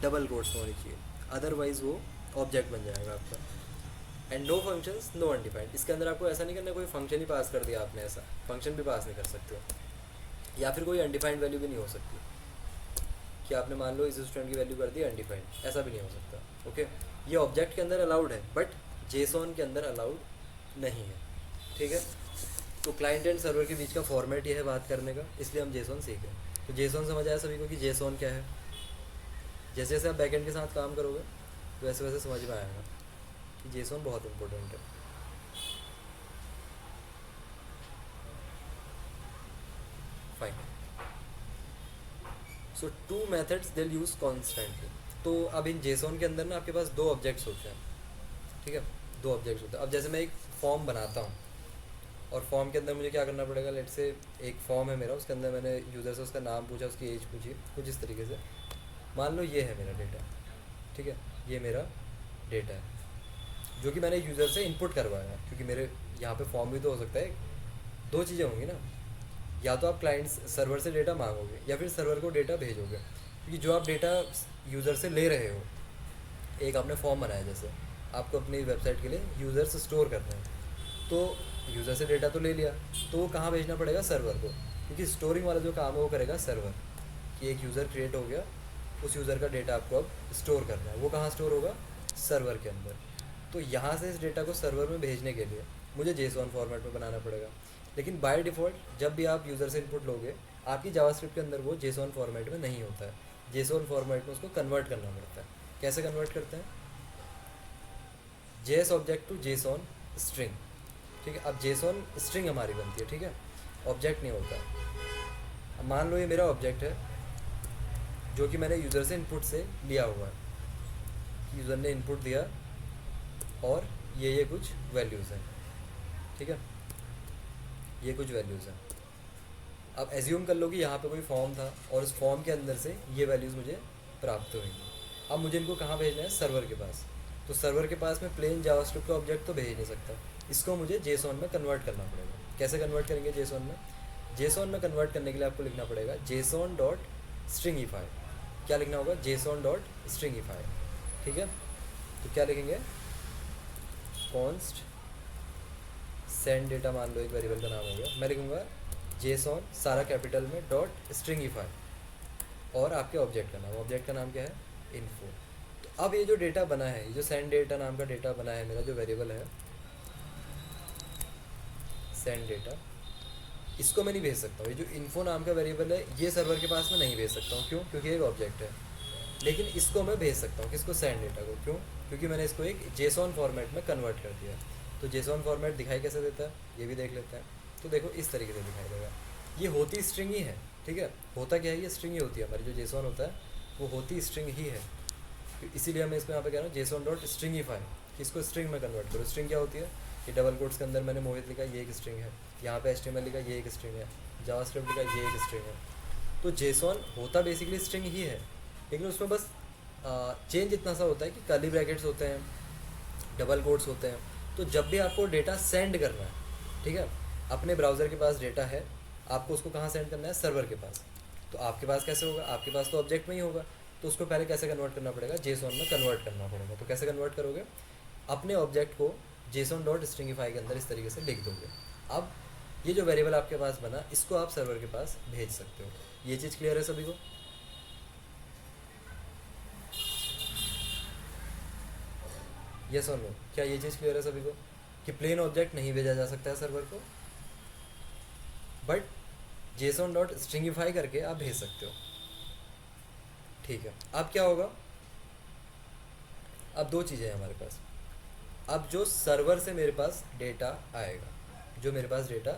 डबल कोट्स में होनी चाहिए, अदरवाइज़ वो ऑब्जेक्ट बन जाएगा आपका। And no functions no undefined, इसके अंदर आपको ऐसा नहीं करना कोई फंक्शन ही पास कर दिया आपने, ऐसा फंक्शन भी पास नहीं कर सकते हो। या फिर कोई अनडिफाइंड वैल्यू भी नहीं हो सकती कि आपने मान लो इस स्टूडेंट की वैल्यू कर दी अनडिफाइंड, ऐसा भी नहीं हो सकता, ओके। ये ऑब्जेक्ट के अंदर अलाउड है, बट जेसॉन के अंदर अलाउड नहीं है, ठीक है। तो क्लाइंट एंड सर्वर के बीच का फॉर्मेट ये है बात करने का, इसलिए हम जेसॉन सीख रहे हैं। तो जेसॉन समझ आया सभी को कि जेसॉन क्या है। जैसे जैसे आप बैकएंड के साथ काम करोगे तो वैसे वैसे समझ में आएगा कि जेसॉन बहुत इंपॉर्टेंट है। Fine, so two methods they use constantly. तो अब इन जेसॉन के अंदर ना आपके पास दो ऑब्जेक्ट्स होते हैं, ठीक है, दो ऑब्जेक्ट्स होते हैं। अब जैसे मैं एक फॉर्म बनाता हूँ, और फॉर्म के अंदर मुझे क्या करना पड़ेगा, लेट से एक फॉर्म है मेरा, उसके अंदर मैंने यूज़र से उसका नाम पूछा, उसकी एज पूछी, कुछ इस तरीके से। मान लो ये है मेरा डेटा, ठीक है, ये मेरा डेटा है जो कि मैंने यूज़र से इनपुट करवाया, क्योंकि मेरे यहाँ पे फॉर्म भी तो हो सकता है, दो चीज़ें होंगी ना, या तो आप क्लाइंट सर्वर से डेटा मांगोगे या फिर सर्वर को डेटा भेजोगे। क्योंकि जो आप डेटा यूज़र से ले रहे हो, एक आपने फॉर्म बनाया जैसे आपको अपनी वेबसाइट के लिए यूज़र्स स्टोर करना है, तो यूज़र से डेटा तो ले लिया, तो वो कहाँ भेजना पड़ेगा, सर्वर को, क्योंकि स्टोरिंग वाला जो काम है वो करेगा सर्वर, कि एक यूज़र क्रिएट हो गया, उस यूज़र का डेटा आपको अब स्टोर करना है, वो कहाँ स्टोर होगा, सर्वर के अंदर। तो यहाँ से इस डेटा को सर्वर में भेजने के लिए मुझे जेसॉन फॉर्मेट में बनाना पड़ेगा। लेकिन बाय डिफ़ॉल्ट जब भी आप यूज़र से इनपुट लोगे, आपकी जावास्क्रिप्ट के अंदर वो जेसॉन फॉर्मेट में नहीं होता है, जेसॉन फॉर्मेट में उसको कन्वर्ट करना पड़ता है। कैसे कन्वर्ट करते हैं, JS object to JSON string, ठीक है। अब जेसॉन स्ट्रिंग हमारी बनती है, ठीक है, ऑब्जेक्ट नहीं होता। अब मान लो ये मेरा ऑब्जेक्ट है जो कि मैंने यूज़र से इनपुट से लिया हुआ है, यूज़र ने इनपुट दिया और ये कुछ वैल्यूज़ हैं, ठीक है, ये कुछ वैल्यूज़ हैं। अब एज्यूम कर लो कि यहाँ पे कोई फॉर्म था और उस फॉर्म के अंदर से ये वैल्यूज़ मुझे प्राप्त हुई। अब मुझे इनको कहाँ भेजना है, सर्वर के पास। तो सर्वर के पास मैं प्लेन जावास्क्रिप्ट का ऑब्जेक्ट तो भेज नहीं सकता, इसको मुझे जेसॉन में कन्वर्ट करना पड़ेगा। कैसे कन्वर्ट करेंगे जेसॉन में, जेसॉन में कन्वर्ट करने के लिए आपको लिखना पड़ेगा जेसॉन डॉट स्ट्रिंगिफाई। क्या लिखना होगा, जेसॉन डॉट स्ट्रिंगिफाई, ठीक है। तो क्या लिखेंगे, कॉन्स्ट सेंड डेटा, मान लो एक वेरिएबल का नाम हो गया, मैं लिखूँगा जेसॉन सारा कैपिटल में डॉट स्ट्रिंगिफाई और आपके ऑब्जेक्ट का नाम, ऑब्जेक्ट का नाम क्या है, इन्फो। तो अब ये जो डेटा बना है, ये जो सेंड डेटा नाम का डेटा बना है, मेरा जो वेरिएबल है सेंड डेटा, इसको मैं नहीं भेज सकता हूँ। ये जो इन्फो नाम का वेरिएबल है ये सर्वर के पास में नहीं भेज सकता हूँ, क्यों, क्योंकि एक ऑब्जेक्ट है। लेकिन इसको मैं भेज सकता हूँ, किसको, सेंड डेटा को, क्यों, क्योंकि मैंने इसको एक जेसॉन फॉर्मेट में कन्वर्ट कर दिया। तो जेसॉन फॉर्मेट दिखाई कैसे देता है, ये भी देख लेते हैं। तो देखो इस तरीके से दिखाई देगा, ये होती स्ट्रिंग ही है, ठीक है। होता क्या है, ये स्ट्रिंग ही होती है हमारी, जो जेसॉन होता है वो होती स्ट्रिंग ही है। इसीलिए मैं इसको यहाँ पे कह रहा हूँ जेसॉन डॉट स्ट्रिंगिफाई, इसको स्ट्रिंग में कन्वर्ट करो। स्ट्रिंग क्या होती है, कि डबल कोट्स के अंदर मैंने मोहित लिखा, ये एक स्ट्रिंग है, यहाँ पे HTML लिखा, ये एक स्ट्रिंग है, जावास्क्रिप्ट लिखा, ये एक स्ट्रिंग है। तो जेसॉन होता बेसिकली स्ट्रिंग ही है, लेकिन उसमें बस चेंज इतना सा होता है कि कर्ली ब्रैकेट्स होते हैं, डबल कोट्स होते हैं। तो जब भी आपको डेटा सेंड करना है, ठीक है, अपने ब्राउज़र के पास डेटा है, आपको उसको कहाँ सेंड करना है, सर्वर के पास। तो आपके पास कैसे होगा, आपके पास तो ऑब्जेक्ट में ही होगा, तो उसको पहले कैसे कन्वर्ट करना पड़ेगा, जेसॉन में कन्वर्ट करना पड़ेगा। तो कैसे कन्वर्ट करोगे, अपने ऑब्जेक्ट को जेसॉन डॉट स्ट्रिंगिफाई के अंदर इस तरीके से लिख दोगे। अब ये जो वेरिएबल आपके पास बना, इसको आप सर्वर के पास भेज सकते हो। ये चीज़ क्लियर है सभी को, यस और नो, क्या ये चीज़ क्लियर है सभी को, कि प्लेन ऑब्जेक्ट नहीं भेजा जा सकता है सर्वर को, बट जेसॉन डॉट स्ट्रिंगिफाई करके आप भेज सकते हो, ठीक है। अब क्या होगा, अब दो चीज़ें हैं हमारे पास। अब जो सर्वर से मेरे पास डेटा आएगा, जो मेरे पास डेटा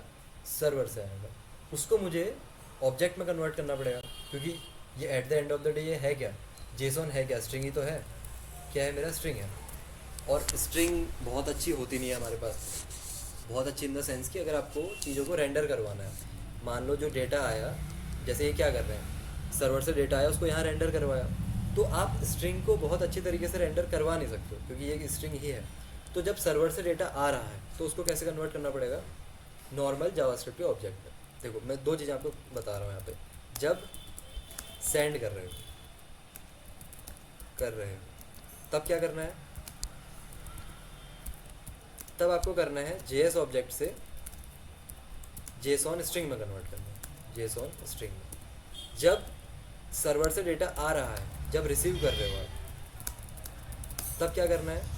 सर्वर से आएगा, उसको मुझे ऑब्जेक्ट में कन्वर्ट करना पड़ेगा, क्योंकि ये at the end of the day ये है क्या, जेसॉन है क्या, स्ट्रिंग ही तो है, क्या है, मेरा स्ट्रिंग है। और स्ट्रिंग बहुत अच्छी होती नहीं है हमारे पास, बहुत अच्छी इन द सेंस कि अगर आपको चीज़ों को रेंडर करवाना है, मान लो जो डेटा आया, जैसे ये क्या कर रहे हैं, सर्वर से डेटा आया, उसको यहाँ रेंडर करवाया, तो आप स्ट्रिंग को बहुत अच्छी तरीके से रेंडर करवा नहीं सकते हो, क्योंकि ये एक स्ट्रिंग ही है। तो जब सर्वर से डेटा आ रहा है तो उसको कैसे कन्वर्ट करना पड़ेगा, नॉर्मल जावास्क्रिप्ट के ऑब्जेक्ट में। देखो मैं दो चीज़ें आपको बता रहा हूँ यहाँ पे, जब सेंड कर रहे हो तब क्या करना है, तब आपको करना है जेएस ऑब्जेक्ट से जेसॉन स्ट्रिंग में कन्वर्ट करना है, जेसॉन स्ट्रिंग में। जब सर्वर से डेटा आ रहा है, जब रिसीव कर रहे हो आप, तब क्या करना है,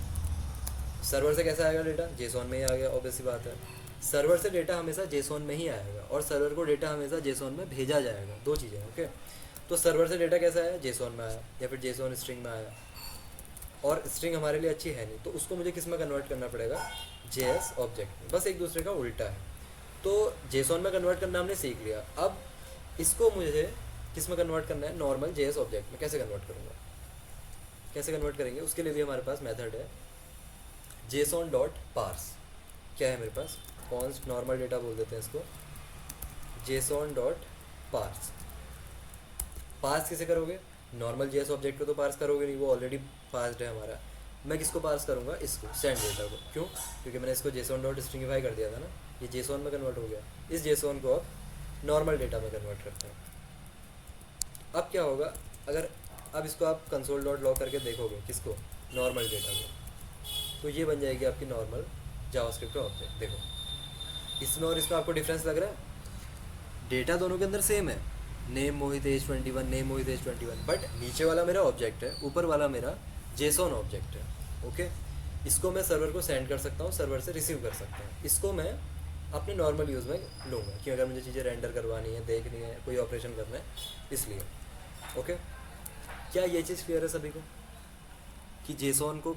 सर्वर से कैसे आएगा डेटा, जेसॉन में ही आ गया, ऑब्वियसली बात है। सर्वर से डेटा हमेशा जेसॉन में ही आएगा और सर्वर को डेटा हमेशा जेसॉन में भेजा जाएगा, दो चीज़ें, ओके। तो सर्वर से डेटा कैसा आया, जेसॉन में आया, या फिर जेसॉन स्ट्रिंग में आया, और स्ट्रिंग हमारे लिए अच्छी है नहीं, तो उसको मुझे किस में कन्वर्ट करना पड़ेगा, जेएस ऑब्जेक्ट में। बस एक दूसरे का उल्टा है। तो जेसॉन में कन्वर्ट करना हमने सीख लिया, अब इसको मुझे किस में कन्वर्ट करना है, नॉर्मल जेएस ऑब्जेक्ट में। कैसे कन्वर्ट करूँगा, कैसे कन्वर्ट करेंगे, उसके लिए भी हमारे पास मेथड है जेसॉन डॉट पार्स। क्या है मेरे पास, कॉन्स्ट नॉर्मल डेटा बोल देते हैं इसको, जेसॉन डॉट पार्स। पार्स किसे करोगे, नॉर्मल जेएस ऑब्जेक्ट को तो पार्स करोगे नहीं, वो ऑलरेडी पार्स्ड है हमारा। मैं किसको पार्स करूँगा, इसको, सेंड डेटा को। क्यों, क्योंकि मैंने इसको जेसॉन डॉट स्ट्रिंगिफाई कर दिया था ना, ये जेसॉन में कन्वर्ट हो गया। इस जेसॉन को अब नॉर्मल डेटा में कन्वर्ट करते हैं। अब क्या होगा, अगर अब इसको आप कंसोल डॉट लॉग करके देखोगे, किसको, नॉर्मल डेटा को, तो ये बन जाएगी आपकी नॉर्मल जावास्क्रिप्ट का ऑब्जेक्ट। देखो इसमें और इसमें आपको डिफरेंस लग रहा है? डेटा दोनों के अंदर सेम है, name Mohit age 21, name Mohit age 21, but नीचे वाला मेरा ऑब्जेक्ट है, ऊपर वाला मेरा जेसॉन ऑब्जेक्ट है। ओके, इसको मैं सर्वर को सेंड कर सकता हूँ, सर्वर से रिसीव कर सकता हूँ। इसको मैं अपने नॉर्मल यूज़ में लूँगा कि अगर मुझे चीज़ें रेंडर करवानी है, देखनी है, कोई ऑपरेशन करना है, इसलिए। ओके, क्या ये चीज़ क्लियर है सभी को कि जेसॉन को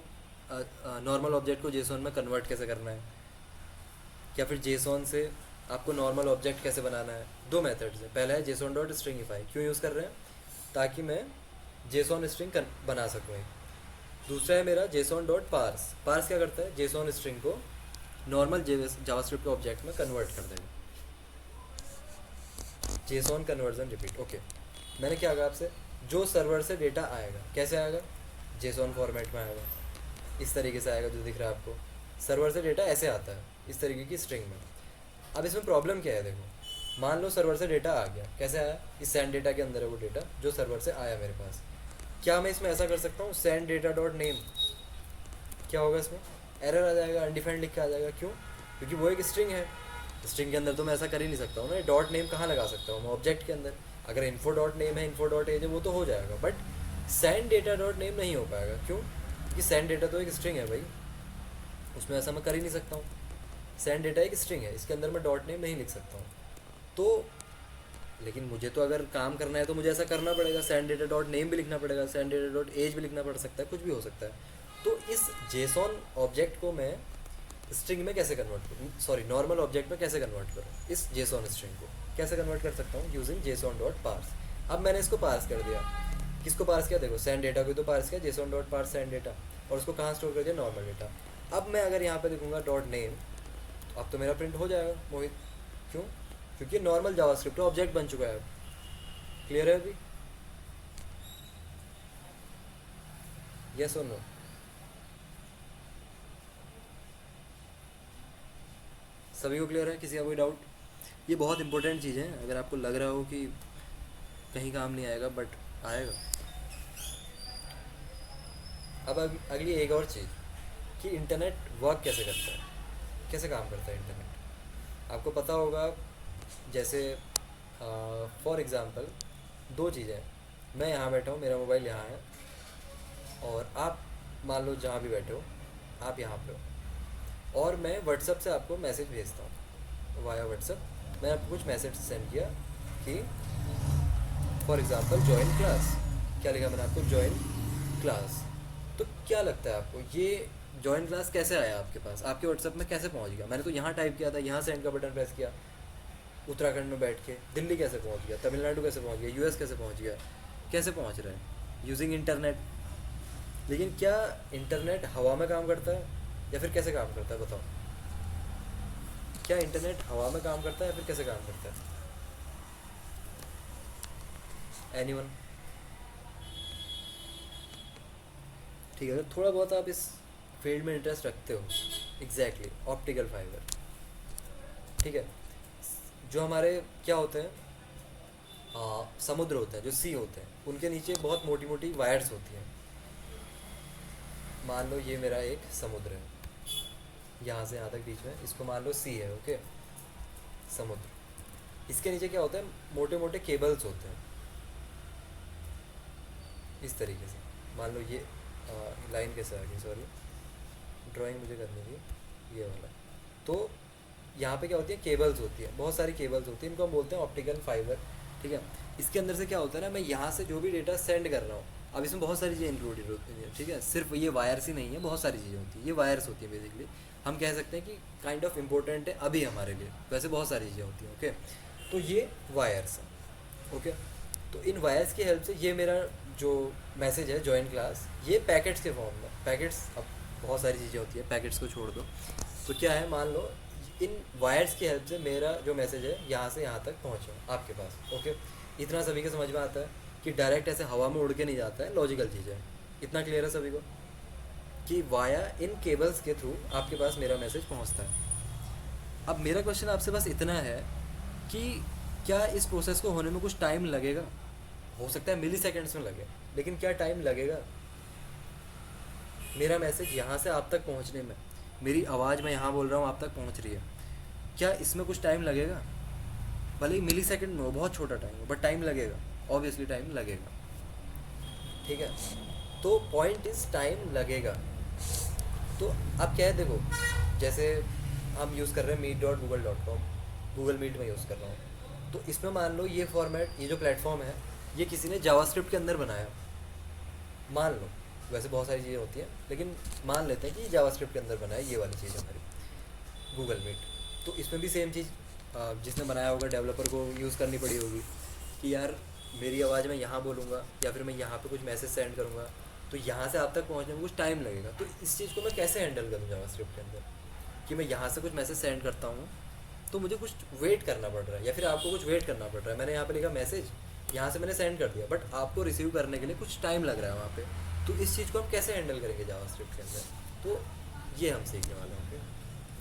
नॉर्मल ऑब्जेक्ट को जेसॉन में कन्वर्ट कैसे करना है, या फिर जेसॉन से आपको नॉर्मल ऑब्जेक्ट कैसे बनाना है? दो मेथड्स है। पहला है जेसॉन डॉट स्ट्रिंगिफाई, क्यों यूज़ कर रहे हैं? ताकि मैं जेसॉन स्ट्रिंग बना सकूँ एक। दूसरा है मेरा जेसॉन डॉट पार्स। पार्स क्या करता है? जेसॉन स्ट्रिंग को नॉर्मल जावास्क्रिप्ट के ऑब्जेक्ट में कन्वर्ट कर देगा। JSON conversion repeat. ओके, मैंने क्या कहा आपसे, जो सर्वर से डेटा आएगा कैसे आएगा? जेसॉन फॉर्मेट में आएगा, इस तरीके से आएगा जो दिख रहा है आपको। सर्वर से डेटा ऐसे आता है, इस तरीके की स्ट्रिंग में। अब इसमें प्रॉब्लम क्या है? देखो, मान लो सर्वर से डेटा आ गया, कैसे आया? इस सेंड डेटा के अंदर है वो डेटा जो सर्वर से आया मेरे पास। क्या मैं इसमें ऐसा कर सकता हूँ, सेंड डेटा डॉट नेम? क्या होगा इसमें? एरर आ जाएगा, अनडिफाइंड लिख के आ जाएगा। क्यों? क्योंकि वो एक स्ट्रिंग है, स्ट्रिंग के अंदर तो मैं ऐसा कर ही नहीं सकता हूँ ना। डॉट नेम कहाँ लगा सकता हूँ मैं? ऑब्जेक्ट के अंदर। अगर इन्फो डॉट नेम है, इन्फो डॉट एज है, वो तो हो जाएगा, but send data dot name नहीं हो पाएगा। क्यों? क्योंकि सेंड डेटा तो एक स्ट्रिंग है भाई, उसमें ऐसा मैं कर ही नहीं सकता हूँ। सेंड डेटा एक स्ट्रिंग है, इसके अंदर मैं डॉट नेम नहीं लिख सकता हूँ। तो लेकिन मुझे तो अगर काम करना है तो मुझे ऐसा करना पड़ेगा, सेंड डेटा डॉट नेम भी लिखना पड़ेगा, सेंड डेटा डॉट एज भी लिखना पड़ सकता है, कुछ भी हो सकता है। तो इस जेसॉन ऑब्जेक्ट को मैं स्ट्रिंग में कैसे कन्वर्ट करूँ, सॉरी नॉर्मल ऑब्जेक्ट में कैसे कन्वर्ट करूँ? इस जेसॉन स्ट्रिंग को कैसे कन्वर्ट कर सकता हूँ? Using JSON dot parse. अब मैंने इसको पार्स कर दिया। किसको पार्स किया? देखो, सेंड डेटा को तो पार्स किया, JSON dot parse send data, और उसको कहाँ स्टोर कर दिया? Normal data. अब मैं अगर यहाँ पे देखूँगा डॉट नेम, अब तो मेरा प्रिंट हो जाएगा मोहित। क्यों? क्योंकि नॉर्मल जावास्क्रिप्ट ऑब्जेक्ट बन चुका है। क्लियर है अभी? यस और नो? सभी को क्लियर है? किसी का कोई डाउट? ये बहुत इंपॉर्टेंट चीज़ है, अगर आपको लग रहा हो कि कहीं काम नहीं आएगा, बट आएगा। अब अगली एक और चीज़ कि इंटरनेट वर्क कैसे करता है, कैसे काम करता है इंटरनेट। आपको पता होगा, जैसे फॉर एग्ज़ाम्पल दो चीज़ें, मैं यहाँ बैठा हूँ, मेरा मोबाइल यहाँ है, और आप मान लो जहाँ भी बैठे हो, आप यहाँ पे हो, और मैं व्हाट्सअप से आपको मैसेज भेजता हूँ वाया व्हाट्सअप। मैं आपको कुछ मैसेज सेंड किया कि फॉर एग्ज़ाम्पल ज्वाइन क्लास, क्या लिखा मैंने आपको? Join class. तो क्या लगता है आपको, ये ज्वाइन क्लास कैसे आया आपके पास, आपके व्हाट्सअप में कैसे पहुँच गया? मैंने तो यहाँ टाइप किया था, यहाँ सेंड का बटन प्रेस किया, उत्तराखंड में बैठ के। दिल्ली कैसे पहुँच गया? तमिलनाडु कैसे पहुँच गया? यूएस कैसे पहुँच गया? कैसे पहुँच रहा है? Using internet. लेकिन क्या इंटरनेट हवा में काम करता है या फिर कैसे काम करता है? बताओ, क्या इंटरनेट हवा में काम करता है या फिर कैसे काम करता है? एनीवन? ठीक है, अगर थोड़ा बहुत आप इस फील्ड में इंटरेस्ट रखते हो, एग्जैक्टली ऑप्टिकल फाइबर। ठीक है, जो हमारे क्या होते हैं, समुद्र होते हैं, जो सी होते हैं, उनके नीचे बहुत मोटी मोटी वायर्स होती हैं। मान लो ये मेरा एक समुद्र है, यहाँ से यहाँ तक बीच में, इसको मान लो सी है। ओके, समुद्र। इसके नीचे क्या होता है? मोटे मोटे केबल्स होते हैं, इस तरीके से। मान लो ये लाइन कैसे आ गई, सॉरी ड्राइंग मुझे करनी थी, ये वाला। तो यहाँ पे क्या होती है? केबल्स होती है, बहुत सारी केबल्स होती है, इनको हम बोलते हैं ऑप्टिकल फाइबर। ठीक है, इसके अंदर से क्या होता है ना, मैं यहाँ से जो भी डेटा सेंड कर रहा हूँ, अब इसमें बहुत सारी चीज़ें इंक्लूडेड होती हैं। ठीक है, सिर्फ ये वायर्स ही नहीं है, बहुत सारी चीज़ें होती हैं, ये वायर्स होती हैं बेसिकली। हम कह सकते हैं कि काइंड ऑफ इम्पोर्टेंट है अभी हमारे लिए, वैसे बहुत सारी चीज़ें होती हैं। ओके, तो ये वायर्स हैं। ओके, तो इन वायर्स की हेल्प से ये मेरा जो मैसेज है ज्वाइन क्लास, ये पैकेट्स के फॉर्म में, पैकेट्स, अब बहुत सारी चीज़ें होती है, पैकेट्स को छोड़ दो। तो क्या है, मान लो इन वायर्स की हेल्प से मेरा जो मैसेज है यहाँ से यहाँ तक पहुँचा आपके पास। ओके, इतना सभी के समझ में आता है कि डायरेक्ट ऐसे हवा में उड़ के नहीं जाता है, लॉजिकल चीज़ है। इतना क्लियर है सभी को कि वाया इन केबल्स के थ्रू आपके पास मेरा मैसेज पहुँचता है। अब मेरा क्वेश्चन आपसे बस इतना है कि क्या इस प्रोसेस को होने में कुछ टाइम लगेगा? हो सकता है मिली सेकेंड्स में लगे, लेकिन क्या टाइम लगेगा? मेरा मैसेज यहाँ से आप तक पहुँचने में, मेरी आवाज़ मैं यहाँ बोल रहा हूँ आप तक पहुँच रही है, क्या इसमें कुछ टाइम लगेगा? भले ही मिली सेकेंड में हो, बहुत छोटा टाइम हो, बट टाइम लगेगा, ऑब्वियसली टाइम लगेगा। ठीक है, तो पॉइंट इज टाइम लगेगा। तो अब क्या है, देखो जैसे हम यूज़ कर रहे हैं meet.google.com, गूगल मीट में यूज़ कर रहा हूँ, तो इसमें मान लो ये फॉर्मेट, ये जो प्लेटफॉर्म है, ये किसी ने जावास्क्रिप्ट के अंदर बनाया, मान लो, वैसे बहुत सारी चीज़ें होती हैं, लेकिन मान लेते हैं कि जावास्क्रिप्ट के अंदर बनाया ये वाली चीज़ हमारी गूगल मीट। तो इसमें भी सेम चीज़ जिसने बनाया होगा डेवलपर को यूज़ करनी पड़ी होगी कि यार मेरी आवाज़ मैं यहाँ बोलूँगा या फिर मैं यहाँ पे कुछ मैसेज सेंड करूँगा, तो यहाँ से आप तक पहुँचने में कुछ टाइम लगेगा। तो इस चीज़ को मैं कैसे हैंडल करूँ जावास्क्रिप्ट के अंदर, कि मैं यहाँ से कुछ मैसेज सेंड करता हूँ तो मुझे कुछ वेट करना पड़ रहा है, या फिर आपको कुछ वेट करना पड़ रहा है। मैंने यहाँ पे लिखा मैसेज, यहाँ से मैंने सेंड कर दिया, बट आपको रिसीव करने के लिए कुछ टाइम लग रहा है वहाँ पे। तो इस चीज़ को हम कैसे हैंडल करेंगे जावास्क्रिप्ट के अंदर, तो ये हम सीखने वाले होंगे।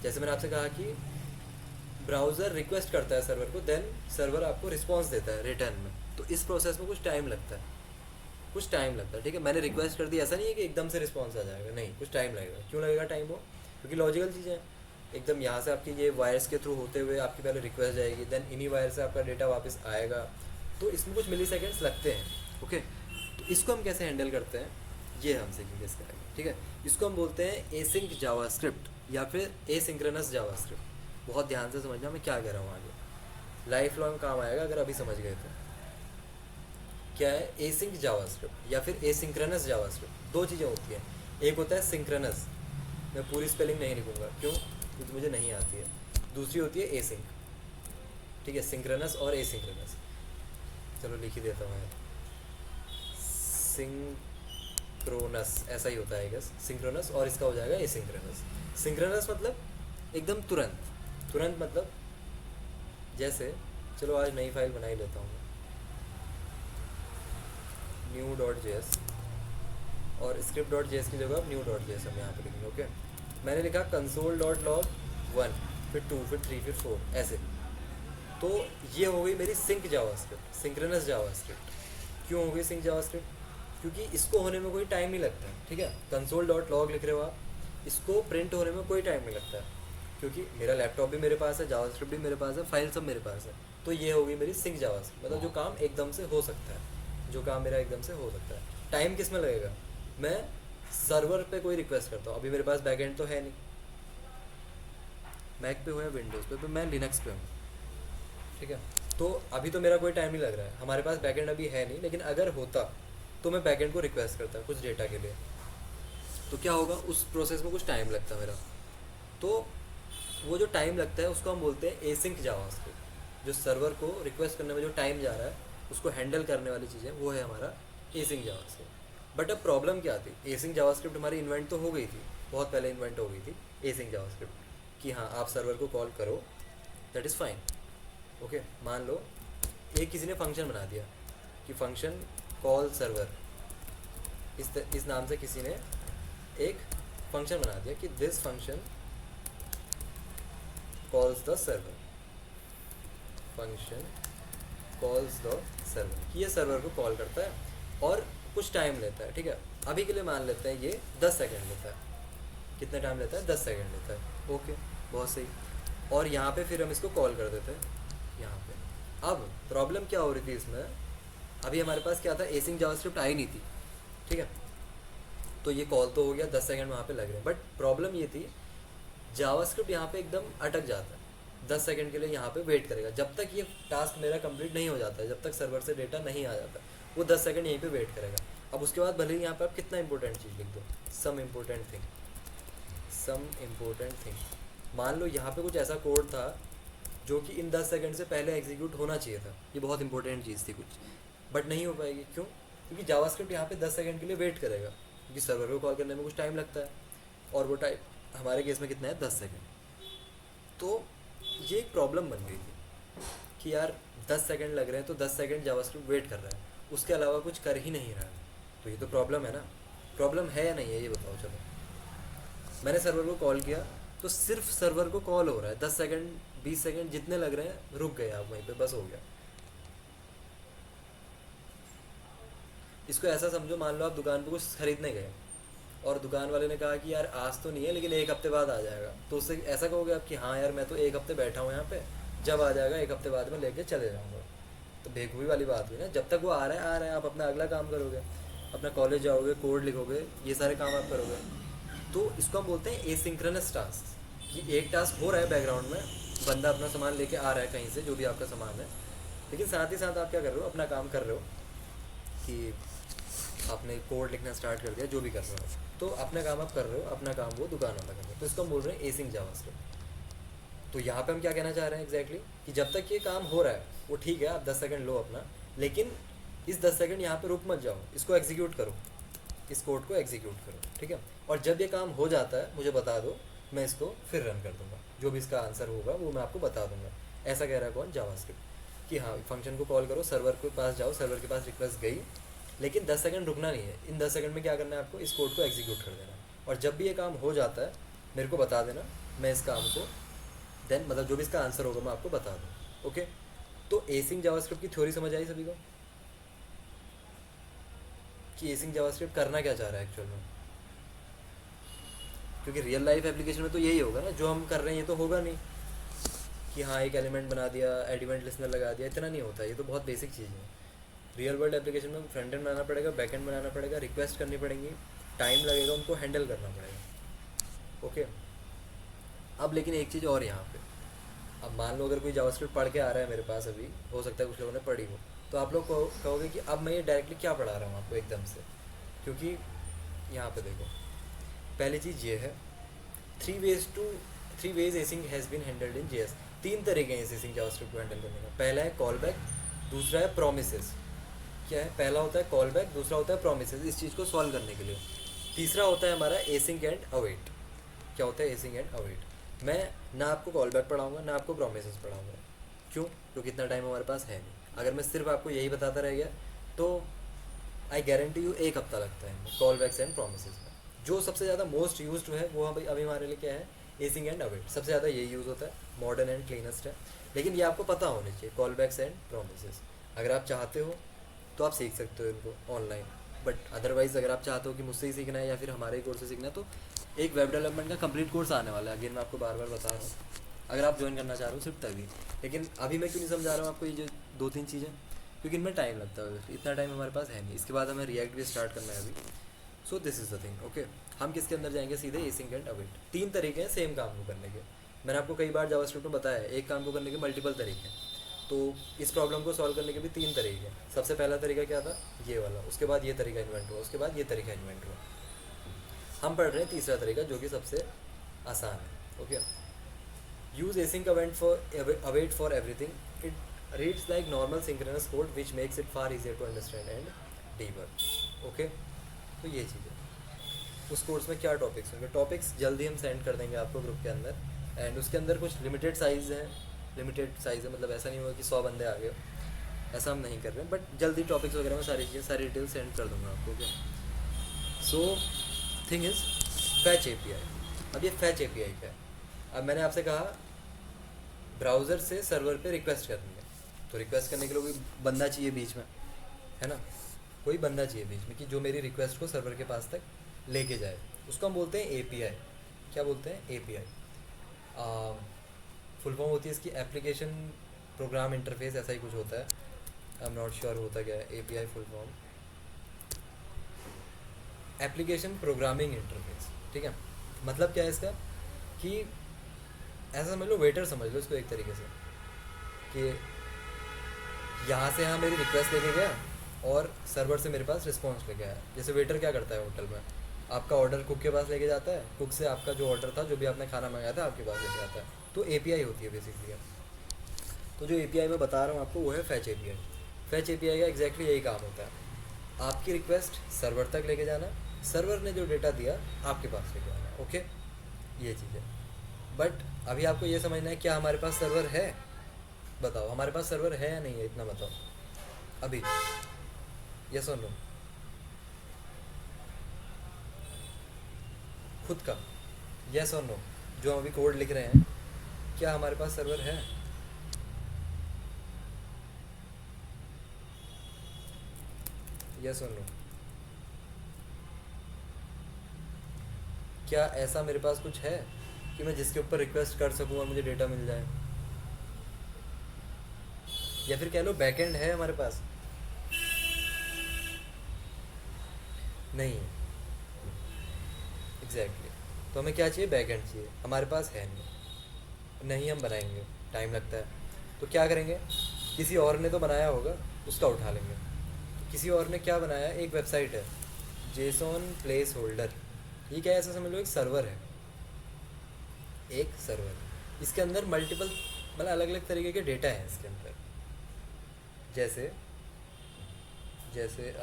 जैसे मैंने आपसे कहा कि ब्राउज़र रिक्वेस्ट करता है सर्वर को, देन सर्वर आपको रिस्पॉन्स देता है रिटर्न में, तो इस प्रोसेस में कुछ टाइम लगता है, कुछ टाइम लगता है। ठीक है, मैंने रिक्वेस्ट कर दी, ऐसा नहीं है कि एकदम से रिस्पॉन्स आ जाएगा, नहीं, कुछ टाइम लगेगा। क्यों लगेगा टाइम? वो क्योंकि लॉजिकल चीज़ें हैं, एकदम यहाँ से आपकी ये वायर्स के थ्रू होते हुए आपकी पहले रिक्वेस्ट जाएगी, देन इन्हीं वायर से आपका डेटा वापस आएगा, तो इसमें कुछ मिली सेकेंड्स लगते हैं। ओके, तो इसको हम कैसे हैंडल करते हैं ये हम सीखेंगे इसके आगे। ठीक है, इसको हम बोलते हैं एसिंक जावास्क्रिप्ट या फिर एसिंक्रोनस जावास्क्रिप्ट। बहुत ध्यान से समझना मैं क्या कह रहा हूँ, आगे लाइफ लॉन्ग काम आएगा अगर अभी समझ गए तो। क्या है एसिंक जावास्क्रिप्ट या फिर एसिंक्रोनस जावास्क्रिप्ट? दो चीज़ें होती हैं, एक होता है सिंक्रोनस, मैं पूरी स्पेलिंग नहीं लिखूंगा क्यों, क्योंकि मुझे नहीं आती है। दूसरी होती है एसिंक। ठीक है, सिंक्रोनस और एसिंक्रोनस, चलो लिख ही देता हूँ मैं, सिंक्रोनस ऐसा ही होता है आई गेस, सिंक्रोनस, और इसका हो जाएगा एसिंक्रोनस। सिंक्रोनस मतलब एकदम तुरंत, तुरंत मतलब जैसे, चलो आज नई फाइल बना ही लेता हूँ, new.js, और script.js की जगह new.js हम यहाँ पे लिखेंगे। ओके, मैंने लिखा console.log 1, फिर 2, फिर 3, फिर 4 ऐसे। तो ये हो गई मेरी सिंक जावास्क्रिप्ट, सिंक्रोनस जावास्क्रिप्ट। क्यों हो गई सिंक जावास्क्रिप्ट? क्योंकि इसको होने में कोई टाइम नहीं लगता है। ठीक है, console.log लिख रहे हो आप, इसको प्रिंट होने में कोई टाइम नहीं लगता है, क्योंकि मेरा लैपटॉप भी मेरे पास है, जावास्क्रिप्ट भी मेरे पास है, फाइल सब मेरे पास है। तो ये हो गई मेरी सिंक जावास्क्रिप्ट, मतलब जो काम एकदम से हो सकता है, जो काम मेरा एकदम से हो सकता है। टाइम किस में लगेगा? मैं सर्वर पे कोई रिक्वेस्ट करता हूँ, अभी मेरे पास बैकएंड तो है नहीं, मैक पे हो या विंडोज़ पे, मैं लिनक्स पे हूँ। ठीक है, तो अभी तो मेरा कोई टाइम नहीं लग रहा है, हमारे पास बैकएंड अभी है नहीं, लेकिन अगर होता तो मैं बैकएंड को रिक्वेस्ट करता कुछ डेटा के लिए, तो क्या होगा, उस प्रोसेस में कुछ टाइम लगता मेरा। तो वो जो टाइम लगता है उसको हम बोलते हैं एसिंक जावास्क्रिप्ट। जो सर्वर को रिक्वेस्ट करने में जो टाइम जा रहा है उसको हैंडल करने वाली चीज़ है, वो है हमारा एसिंक जावास्क्रिप्ट। बट अब प्रॉब्लम क्या थी, एसिंक जावास्क्रिप्ट हमारी इन्वेंट तो हो गई थी, बहुत पहले इन्वेंट हो गई थी एसिंक जावास्क्रिप्ट, कि हाँ आप सर्वर को कॉल करो, दैट इज़ फाइन। ओके, मान लो एक किसी ने फंक्शन बना दिया कि फंक्शन कॉल सर्वर, इस नाम से किसी ने एक फंक्शन बना दिया कि this function calls the server, function calls the server, कि ये सर्वर को कॉल करता है और कुछ टाइम लेता है। ठीक है, अभी के लिए मान लेते हैं ये 10 सेकंड लेता है। कितना टाइम लेता है? 10 सेकंड लेता है। ओके, बहुत सही। और यहाँ पे फिर हम इसको कॉल कर देते हैं यहाँ पे। अब प्रॉब्लम क्या हो रही थी इसमें, अभी हमारे पास क्या था, एसिंक जावास्क्रिप्ट आई नहीं थी। ठीक है, तो ये कॉल तो हो गया, 10 सेकंड वहाँ पे लग रहे हैं, बट प्रॉब्लम ये थी जावास्क्रिप्ट यहाँ पे एकदम अटक जाता है, 10 सेकंड के लिए यहाँ पे वेट करेगा, जब तक ये टास्क मेरा कंप्लीट नहीं हो जाता है, जब तक सर्वर से डेटा नहीं आ जाता, वो 10 सेकंड यहीं पे वेट करेगा। अब उसके बाद भले ही यहाँ पे आप कितना इंपॉर्टेंट चीज़ लिख दो, some important thing, some important thing, मान लो यहाँ पे कुछ ऐसा कोड था जो कि इन 10 सेकंड से पहले एग्जीक्यूट होना चाहिए था, ये बहुत इंपॉर्टेंट चीज़ थी कुछ, बट नहीं हो पाएगी। क्यों? क्योंकि जावास्क्रिप्ट यहाँ पे 10 सेकंड के लिए वेट करेगा, क्योंकि सर्वर को कॉल करने में कुछ टाइम लगता है, और वो टाइम हमारे केस में कितना है, 10 सेकंड। तो ये एक प्रॉब्लम बन गई थी कि यार 10 सेकंड लग रहे हैं, तो 10 सेकंड जावास्क्रिप्ट वेट कर रहा है, उसके अलावा कुछ कर ही नहीं रहा है। तो ये तो प्रॉब्लम है ना, प्रॉब्लम है या नहीं है ये बताओ। चलो, मैंने सर्वर को कॉल किया तो सिर्फ सर्वर को कॉल हो रहा है, 10 सेकंड 20 सेकंड जितने लग रहे हैं रुक गए आप वहीं पे, बस हो गया। इसको ऐसा समझो, मान लो आप दुकान पे कुछ खरीदने गए और दुकान वाले ने कहा कि यार आज तो नहीं है लेकिन एक हफ्ते बाद आ जाएगा, तो उससे ऐसा कहोगे आप कि हाँ यार मैं तो एक हफ्ते बैठा हूँ यहाँ पे, जब आ जाएगा एक हफ्ते बाद में लेके चले जाऊँगा। तो बेवकूफ़ी वाली बात हुई ना, जब तक वो आ रहा है आप अपना अगला काम करोगे, अपना कॉलेज जाओगे, कोड लिखोगे, ये सारे काम आप करोगे। तो इसको हम बोलते हैं एसिंक्रोनस टास्क, कि एक टास्क हो रहा है बैकग्राउंड में, बंदा अपना सामान लेके आ रहा है कहीं से, जो भी आपका सामान है, लेकिन साथ ही साथ आप क्या कर रहे हो, अपना काम कर रहे हो कि आपने कोड लिखना स्टार्ट कर दिया, जो भी कर रहे हो, तो अपना काम आप कर रहे हो, अपना काम वो दुकान वाला कर रहे हो, तो इसको हम बोल रहे हैं एसिंक जावास्क्रिप्ट। तो यहाँ पे हम क्या कहना चाह रहे हैं एग्जैक्टली कि जब तक ये काम हो रहा है वो ठीक है, आप 10 सेकंड लो अपना, लेकिन इस 10 सेकंड यहाँ पे रुक मत जाओ, इसको एग्जीक्यूट करो, इस कोड को एग्जीक्यूट करो, ठीक है। और जब ये काम हो जाता है मुझे बता दो, मैं इसको फिर रन कर दूंगा, जो भी इसका आंसर होगा वो मैं आपको बता दूंगा। ऐसा कह रहा है कौन, जावास्क्रिप्ट, कि हाँ फंक्शन को कॉल करो, सर्वर के पास जाओ, सर्वर के पास रिक्वेस्ट गई, लेकिन 10 सेकंड रुकना नहीं है, इन 10 सेकंड में क्या करना है आपको, इस कोड को एग्जीक्यूट कर देना, और जब भी ये काम हो जाता है मेरे को बता देना, मैं इस काम को देन मतलब जो भी इसका आंसर होगा मैं आपको बता दूँ। ओके, तो एसिंक जावास्क्रिप्ट की थ्योरी समझ आई सभी को, कि एसिंक जावास्क्रिप्ट करना क्या चाह रहा है एक्चुअल में, क्योंकि रियल लाइफ एप्लीकेशन में तो यही होगा ना, जो हम कर रहे हैं ये तो होगा नहीं कि हाँ एक एलिमेंट बना दिया, एड इवेंट लिस्नर लगा दिया, इतना नहीं होता, ये तो बहुत बेसिक चीज़ है। रियल वर्ल्ड एप्लीकेशन में फ्रंट एंड बनाना पड़ेगा, बैक एंड बनाना पड़ेगा, रिक्वेस्ट करनी पड़ेंगी, टाइम लगेगा, उनको हैंडल करना पड़ेगा। ओके, अब लेकिन एक चीज़ और यहाँ पे, अब मान लो अगर कोई जावास्क्रिप्ट पढ़ के आ रहा है मेरे पास, अभी हो सकता है कुछ लोगों ने पढ़ी हो, तो आप लोग कहोगे कि अब मैं ये डायरेक्टली क्या पढ़ा रहा हूँ आपको एकदम से, क्योंकि यहाँ पे देखो पहली चीज़ ये है, three ways async has been handled in JS. 3 तरीके हैं इस एसिंक जावास्क्रिप्ट को हैंडल करने का। पहला है कॉल बैक, दूसरा है प्रोमिसेस। क्या है, पहला होता है कॉल बैक, दूसरा होता है प्रोमिसेस, इस चीज़ को सॉल्व करने के लिए। तीसरा होता है हमारा एसिंक एंड अवेट। क्या होता है एसिंक एंड अवेट, मैं ना आपको कॉल बैक पढ़ाऊँगा ना आपको प्रोमिसेस पढ़ाऊँगा, क्यों, क्योंकि इतना टाइम हमारे पास है नहीं। अगर मैं सिर्फ आपको यही बताता रह गया तो आई गारंटी यू एक हफ्ता लगता है कॉल बैक्स एंड प्रोमिसेस में। जो सबसे ज़्यादा मोस्ट यूज्ड है वो अभी हमारे लिए क्या है, एसिंग एंड अवेट, सबसे ज़्यादा यही यूज़ होता है, मॉडर्न एंड क्लीनेस्ट है। लेकिन ये आपको पता होना चाहिए, कॉल बैक्स एंड प्रोमिसेस। अगर आप चाहते हो तो आप सीख सकते हो इनको ऑनलाइन, बट अदरवाइज़ अगर आप चाहते हो कि मुझसे ही सीखना है या फिर हमारे ही कोर्स से सीखना है, तो एक वेब डेवलपमेंट का कंप्लीट कोर्स आने वाला है, अगेन मैं आपको बार बार बता रहा हूँ, अगर आप ज्वाइन करना चाह रहे हो सिर्फ तभी। लेकिन अभी मैं क्यों नहीं समझा रहा हूँ आपको ये जो 2-3 चीज़ें, क्योंकि इनमें टाइम लगता है, इतना टाइम हमारे पास है नहीं। इसके बाद हमें रिएक्ट भी स्टार्ट करना है अभी। So this is the thing. Okay, हम किसके अंदर जाएंगे, सीधे एसिंक एंड अवेट। 3 तरीके हैं सेम काम को करने के। मैंने आपको कई बार जावास्क्रिप्ट में बताया है, एक काम को करने के मल्टीपल तरीके हैं, तो इस प्रॉब्लम को सॉल्व करने के भी 3 तरीके हैं। सबसे पहला तरीका क्या था, ये वाला, उसके बाद ये तरीका इन्वेंट हुआ, उसके बाद ये तरीका इन्वेंट हुआ। हम पढ़ रहे हैं तीसरा तरीका, जो कि सबसे आसान है। Okay, use async await for everything, it reads like normal synchronous code which makes it far easier to understand and debug. Okay, तो ये चीज़ है। उस कोर्स में क्या टॉपिक्स होंगे, टॉपिक्स जल्दी हम सेंड कर देंगे आपको ग्रुप के अंदर, एंड उसके अंदर कुछ लिमिटेड साइज़ है, मतलब ऐसा नहीं होगा कि 100 बंदे आ गए, ऐसा हम नहीं कर रहे हैं, बट जल्दी टॉपिक्स वगैरह में सारी चीज़ें, सारी डिटेल सेंड कर दूँगा आपको। Okay, so thing is fetch API. अब ये फैच एपीआई क्या है, अब मैंने आपसे कहा ब्राउज़र से सर्वर पे रिक्वेस्ट करनी है, तो रिक्वेस्ट करने के लिए कोई बंदा चाहिए बीच में, है ना, कोई बंदा चाहिए बीच में कि जो मेरी रिक्वेस्ट को सर्वर के पास तक लेके जाए, उसको हम बोलते हैं एपीआई। क्या बोलते हैं, एपीआई। फुल फॉर्म होती है इसकी एप्लीकेशन प्रोग्राम इंटरफेस, ऐसा ही कुछ होता है, आई एम नॉट श्योर होता क्या है API full form, application programming interface. ठीक है, मतलब क्या है इसका, कि ऐसा समझ लो, वेटर समझ लो इसको एक तरीके से, कि यहाँ से यहाँ मेरी रिक्वेस्ट लेके गया और सर्वर से मेरे पास रिस्पॉन्स लेके आया। जैसे वेटर क्या करता है होटल में, आपका ऑर्डर कुक के पास लेके जाता है, कुक से आपका जो ऑर्डर था, जो भी आपने खाना मंगाया था, आपके पास लेके आता है, तो एपीआई होती है बेसिकली। तो जो एपीआई मैं बता रहा हूँ आपको वो है फैच एपीआई। फैच एपीआई का एग्जैक्टली यही काम होता है, आपकी रिक्वेस्ट सर्वर तक लेके जाना, सर्वर ने जो डेटा दिया आपके पास लेके आना। ओके, ये चीज़ है। बट अभी आपको ये समझना है, क्या हमारे पास सर्वर है, बताओ हमारे पास सर्वर है या नहीं है, इतना बताओ अभी, यस और नो, खुद का यस और नो, जो हम अभी कोड लिख रहे हैं, क्या हमारे पास सर्वर है, यस और नो। क्या ऐसा मेरे पास कुछ है कि मैं जिसके ऊपर रिक्वेस्ट कर सकूँ और मुझे डेटा मिल जाए? या फिर कह लो बैकएंड है हमारे पास? नहीं है। Exactly exactly. तो हमें क्या चाहिए? बैकएंड चाहिए, हमारे पास है नहीं। नहीं हम बनाएंगे, टाइम लगता है। तो क्या करेंगे? किसी और ने तो बनाया होगा, उसका उठा लेंगे। किसी और ने क्या बनाया? एक वेबसाइट है, जेसॉन प्लेस होल्डर। ये क्या है? ऐसा समझ लो एक सर्वर है, एक सर्वर। इसके अंदर मल्टीपल मतलब अलग अलग तरीके के डेटा हैं इसके अंदर। जैसे जैसे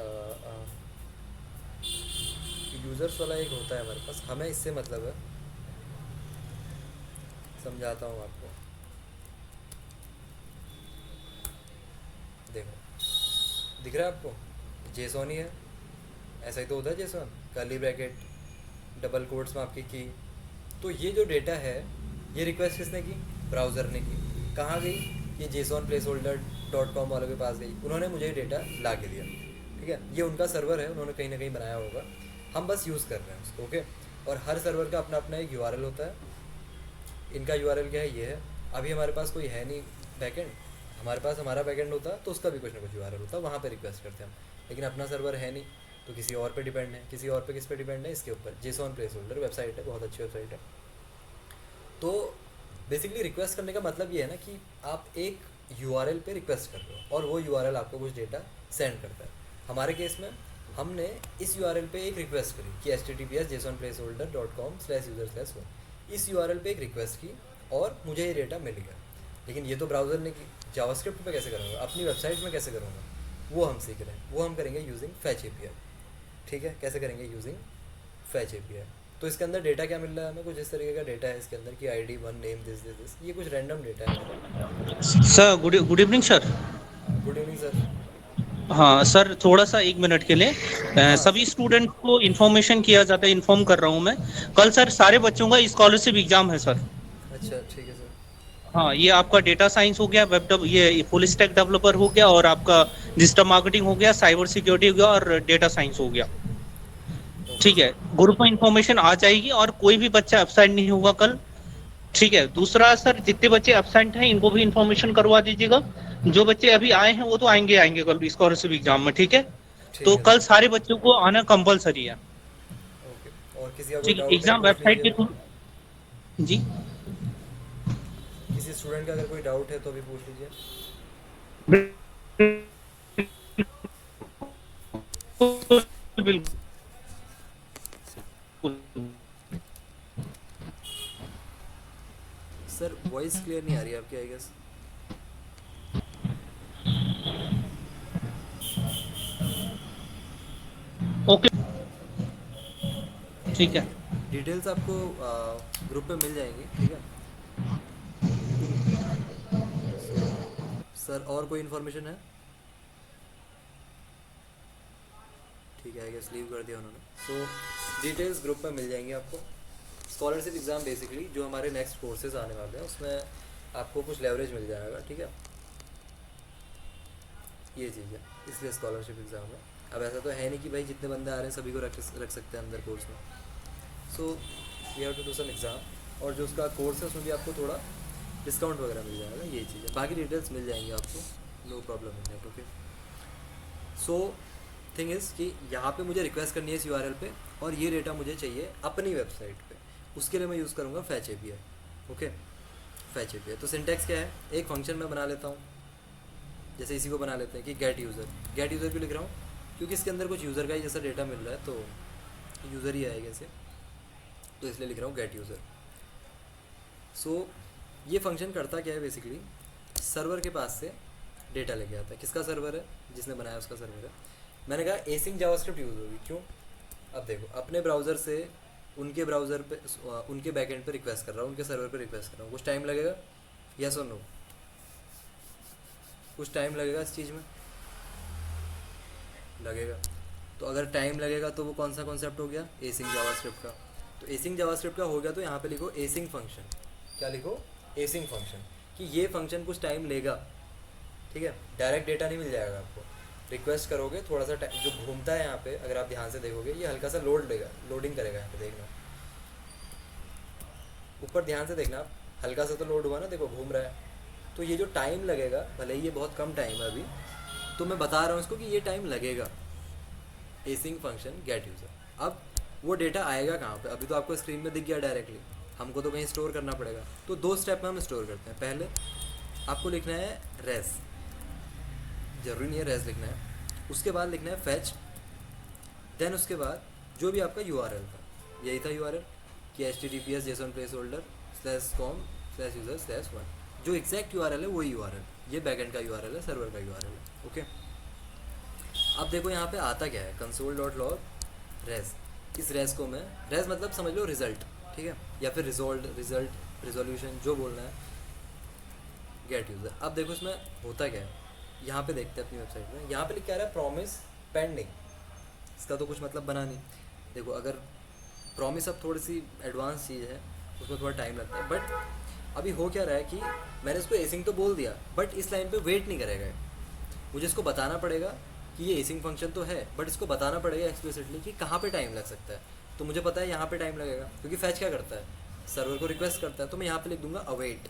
यूज़र्स वाला एक होता है हमारे पास, हमें इससे मतलब है। समझाता हूँ आपको, देखो दिख रहा है आपको? जेसॉन ही है, ऐसा ही तो होता है JSON, curly bracket, double quotes में आपकी की। तो ये जो डेटा है, ये रिक्वेस्ट किसने की? ब्राउज़र ने की। कहाँ गई? ये जेसॉन प्लेस होल्डर .com वालों के पास गई, उन्होंने मुझे डेटा ला के दिया। ठीक है, ये उनका सर्वर है, उन्होंने कहीं ना कहीं बनाया होगा, हम बस यूज़ कर रहे हैं उसको। ओके, और हर सर्वर का अपना अपना एक यूआरएल होता है। इनका यूआरएल क्या है? ये है। अभी हमारे पास कोई है नहीं बैकएंड, हमारे पास हमारा बैकएंड होता तो उसका भी कुछ ना कुछ यूआरएल होता, वहाँ पे रिक्वेस्ट करते हम। लेकिन अपना सर्वर है नहीं, तो किसी और पे डिपेंड है। किसी और पे किस पे डिपेंड है? इसके ऊपर, जेसॉन प्लेस होल्डर वेबसाइट है, बहुत अच्छी वेबसाइट है। तो बेसिकली रिक्वेस्ट करने का मतलब ये है ना कि आप एक यूआरएल पे रिक्वेस्ट कर रहे हो और वो यूआरएल आपको कुछ डेटा सेंड करता है। हमारे केस में हमने इस यूआरएल पे एक रिक्वेस्ट करी कि https://jasonplaceholder.com/user/1। इस यूआरएल पे एक रिक्वेस्ट की और मुझे ये डेटा मिल गया। लेकिन ये तो ब्राउज़र ने की। जावास्क्रिप्ट पे कैसे करूँगा? अपनी वेबसाइट में कैसे करूँगा? वो हम सीख रहे हैं। वो हम करेंगे यूजिंग फैच एपीआई। ठीक है, कैसे करेंगे? Using fetch API. तो इसके अंदर डेटा क्या मिल रहा है हमें? कुछ इस तरीके का डेटा है इसके अंदर कि ID 1 name this this this, ये कुछ रैंडम डेटा है मेरा। Sir good evening sir. Good evening sir. हाँ सर, थोड़ा सा एक मिनट के लिए हाँ सभी सर। स्टूडेंट को इन्फॉर्मेशन किया जाता है, इन्फॉर्म कर रहा हूँ मैं। कल सर सारे बच्चों का स्कॉलरशिप एग्जाम है सर। अच्छा ठीक है सर। हाँ, ये आपका डेटा साइंस हो गया, ये फुल स्टैक डेवलपर हो गया, और आपका डिजिटल मार्केटिंग हो गया, साइबर सिक्योरिटी हो गया, और डेटा साइंस हो गया। ओके ठीक है, सर। ग्रुप में इन्फॉर्मेशन आ जाएगी और कोई भी बच्चा एब्सेंट नहीं होगा कल। ठीक है, दूसरा सर, जितने बच्चे एब्सेंट हैं इनको भी इन्फॉर्मेशन करवा दीजिएगा। जो बच्चे अभी आए हैं वो तो आएंगे आएंगे कल स्कॉलरशिप एग्जाम में। ठीक है, ठीक तो है कल सर। सारे बच्चों को आना कंपलसरी है। ओके, और किसी का कोई ठीक, डाउट है एग्जाम पूछ वेबसाइट के लीजिए। थ्रू। जी, किसी स्टूडेंट का अगर कोई डाउट है तो भी पूछ लीजिए। बिल्कुल। सर वॉइस क्लियर नहीं आ रही है आपकी, आई गेस। ओके, ठीक ठीक है। है, डिटेल्स आपको ग्रुप पे मिल जाएंगी। ठीक है। सो सर और कोई इन्फॉर्मेशन है? ठीक है, आई गेस लीव कर दिया उन्होंने। सो डिटेल्स ग्रुप में मिल जाएंगी आपको। स्कॉलरशिप एग्ज़ाम बेसिकली जो हमारे नेक्स्ट कोर्सेज आने वाले हैं उसमें आपको कुछ लेवरेज मिल जाएगा। ठीक है, ये चीज़ है, इसलिए स्कॉलरशिप एग्ज़ाम है। अब ऐसा तो है नहीं कि भाई जितने बंदे आ रहे हैं सभी को रख सकते हैं अंदर कोर्स में। So we have to do some exam, और जो उसका कोर्स है उसमें भी आपको थोड़ा डिस्काउंट वगैरह मिल जाएगा। ये चीज़ है, बाकी डिटेल्स मिल जाएंगी आपको, no problem in that. Okay, so thing is कि यहाँ पे मुझे रिक्वेस्ट करनी है इस यूआरएल पे, और ये डेटा मुझे चाहिए अपनी वेबसाइट पे। उसके लिए मैं यूज़ करूँगा fetch API. Okay, fetch API. तो सिंटैक्स क्या है? एक फंक्शन मैं बना लेता हूँ, जैसे इसी को बना लेते हैं कि गेट यूज़र। गेट यूज़र क्यों लिख रहा हूँ? क्योंकि इसके अंदर कुछ यूज़र का ही जैसा डेटा मिल रहा है, तो यूज़र ही आएगा इसे, तो इसलिए लिख रहा हूँ गेट यूज़र। सो ये फंक्शन करता क्या है? बेसिकली सर्वर के पास से डेटा लेके आता है। किसका सर्वर है? जिसने बनाया उसका सर्वर है। मैंने कहा एसिंक जावास्क्रिप्ट यूज़ होगी, क्यों? अब देखो, अपने ब्राउज़र से उनके ब्राउज़र पे, उनके बैकएंड पे रिक्वेस्ट कर रहा हूँ, उनके सर्वर पे रिक्वेस्ट कर रहा हूँ। कुछ टाइम लगेगा, यस और नो? कुछ टाइम लगेगा इस चीज़ में, लगेगा। तो अगर टाइम लगेगा तो वो कौन सा कॉन्सेप्ट हो गया? एसिंक जावास्क्रिप्ट का। तो एसिंक जावास्क्रिप्ट का हो गया, तो यहाँ पे लिखो एसिंक फंक्शन। क्या लिखो? एसिंक फंक्शन, कि ये फंक्शन कुछ टाइम लेगा। ठीक है, डायरेक्ट डेटा नहीं मिल जाएगा आपको। रिक्वेस्ट करोगे, थोड़ा सा टाइम जो घूमता है यहाँ पे, अगर आप ध्यान से देखोगे ये हल्का सा लोड लेगा, लोडिंग करेगा यहाँ पे, देखना। ऊपर ध्यान से देखना आप, हल्का सा तो लोड हुआ ना, देखो घूम रहा है। तो ये जो टाइम लगेगा, भले ही ये बहुत कम टाइम है अभी, तो मैं बता रहा हूँ इसको कि ये टाइम लगेगा। एसिंग फंक्शन गेट यूज़र। अब वो डेटा आएगा कहाँ पे? अभी तो आपको स्क्रीन में दिख गया डायरेक्टली, हमको तो कहीं स्टोर करना पड़ेगा। तो 2 स्टेप में हम स्टोर करते हैं। पहले आपको लिखना है रेस, ज़रूरी नहीं है रेस लिखना है, उसके बाद लिखना है फेच, देन उसके बाद जो भी आपका URL था, यही था URL कि HTTPS JSON placeholder/com/user/1, जो एग्जैक्ट URL है वही URL, ये बैकएंड का URL है, सर्वर का URL है। ओके, अब देखो यहाँ पे आता क्या है, console.log res। इस रेस को मैं, रेस मतलब समझ लो रिजल्ट, ठीक है, या फिर रिजल्ट, रिजोल्यूशन, जो बोलना है, गेट यूज़र। अब देखो इसमें होता क्या है, यहाँ पे देखते हैं अपनी वेबसाइट में, यहाँ पे लिखा रहा है प्रॉमिस पेंडिंग। इसका तो कुछ मतलब बना नहीं। देखो अगर प्रॉमिस अब थोड़ी सी एडवांस चीज़ है, उसमें थोड़ा टाइम लगता है, बट अभी हो क्या रहा है कि मैंने इसको एसिंग तो बोल दिया, बट इस लाइन पे वेट नहीं करेगा। मुझे इसको बताना पड़ेगा कि ये एसिंग फंक्शन तो है, बट इसको बताना पड़ेगा एक्सप्लिसिटली कि कहाँ पे टाइम लग सकता है। तो मुझे पता है यहाँ पे टाइम लगेगा, क्योंकि फैच क्या करता है, सर्वर को रिक्वेस्ट करता है। तो मैं यहाँ पे लिख दूंगा अवेट।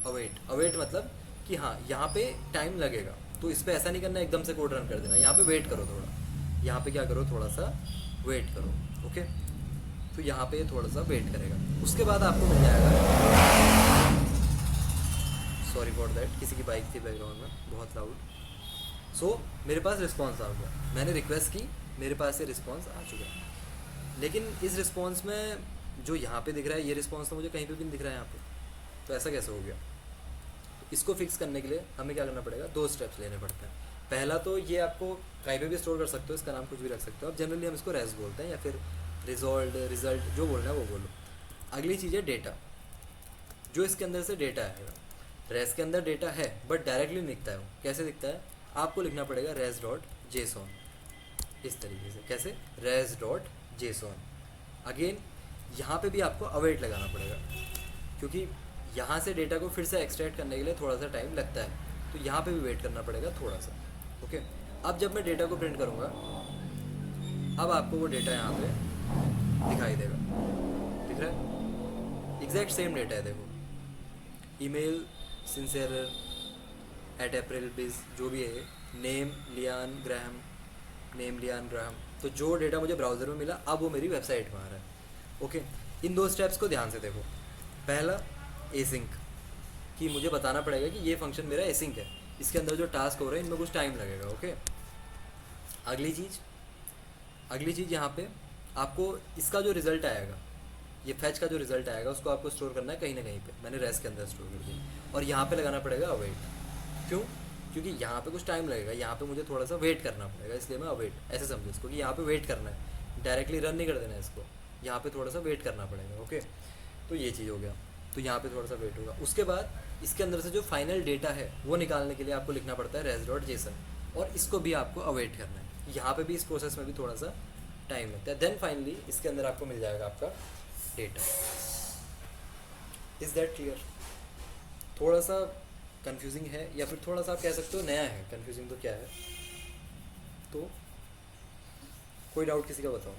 अवेट मतलब कि हाँ यहाँ पे टाइम लगेगा, तो इस पर ऐसा नहीं करना एकदम से कोड रन कर देना, यहाँ पे वेट करो थोड़ा, यहाँ पे क्या करो, थोड़ा सा वेट करो। ओके, तो यहाँ पे थोड़ा सा वेट करेगा, उसके बाद आपको मिल जाएगा। सॉरी फॉर दैट, किसी की बाइक थी बैकग्राउंड में, बहुत लाउड। सो मेरे पास रिस्पॉन्स आ गया, मैंने रिक्वेस्ट की, मेरे पास से रिस्पॉन्स आ चुका है। लेकिन इस रिस्पॉन्स में जो यहाँ पे दिख रहा है, ये रिस्पॉन्स तो मुझे कहीं पे भी नहीं दिख रहा है यहाँ पे। तो ऐसा कैसे हो गया? इसको फिक्स करने के लिए हमें क्या करना पड़ेगा, 2 स्टेप्स लेने पड़ते हैं। पहला तो ये आपको कहीं पे भी स्टोर कर सकते हो, इसका नाम कुछ भी रख सकते हो आप, जनरली हम इसको रेस बोलते हैं, या फिर रिजल्ट, जो बोलना है वो बोलो। अगली चीज़ है डेटा, जो इसके अंदर से डेटा आएगा। रेस के अंदर डेटा है, बट डायरेक्टली नहीं दिखता है। वो कैसे दिखता है, आपको लिखना पड़ेगा res.json, इस तरीके से। कैसे, res.json। अगेन यहाँ पे भी आपको अवेट लगाना पड़ेगा, क्योंकि यहाँ से डेटा को फिर से एक्सट्रैक्ट करने के लिए थोड़ा सा टाइम लगता है, तो यहाँ पे भी वेट करना पड़ेगा थोड़ा सा। ओके, अब जब मैं डेटा को प्रिंट करूँगा, अब आपको वो डेटा यहाँ पे दिखाई देगा, दिख रहा है, एग्जैक्ट सेम डेटा है। देखो, ईमेल sincere@april biz, जो भी है, नेम लियान ग्राहम। तो जो डेटा मुझे ब्राउज़र में मिला, अब वो मेरी वेबसाइट में आ रहा है। ओके, इन 2 स्टेप्स को ध्यान से देखो। पहला एसिंक, कि मुझे बताना पड़ेगा कि ये फंक्शन मेरा एसिंक है, इसके अंदर जो टास्क हो रहे हैं इनमें कुछ टाइम लगेगा। ओके, अगली चीज़ यहाँ पे आपको इसका जो रिज़ल्ट आएगा, ये फैच का जो रिज़ल्ट आएगा, उसको आपको स्टोर करना है कहीं ना कहीं पे। मैंने रेस के अंदर स्टोर कर दिया, और यहाँ पे लगाना पड़ेगा अवेट। क्यों? क्योंकि यहाँ पे कुछ टाइम लगेगा, यहाँ पे मुझे थोड़ा सा वेट करना पड़ेगा, इसलिए मैं अवेट ऐसे समझो इसको, कि यहाँ पे वेट करना है, डायरेक्टली रन नहीं कर देना है इसको, यहाँ पे थोड़ा सा वेट करना पड़ेगा। ओके, तो ये चीज़ हो गया, तो यहाँ पे थोड़ा सा वेट होगा। उसके बाद इसके अंदर से जो फाइनल डेटा है वो निकालने के लिए आपको लिखना पड़ता है res.json, और इसको भी आपको अवेट करना है। यहाँ पे भी इस प्रोसेस में भी थोड़ा सा टाइम लगता है। देन फाइनली इसके अंदर आपको मिल जाएगा आपका डेटा। Is that clear? थोड़ा सा कंफ्यूजिंग है, या फिर थोड़ा सा आप कह सकते हो नया है, कंफ्यूजिंग तो क्या है। तो कोई डाउट किसी का बताओ,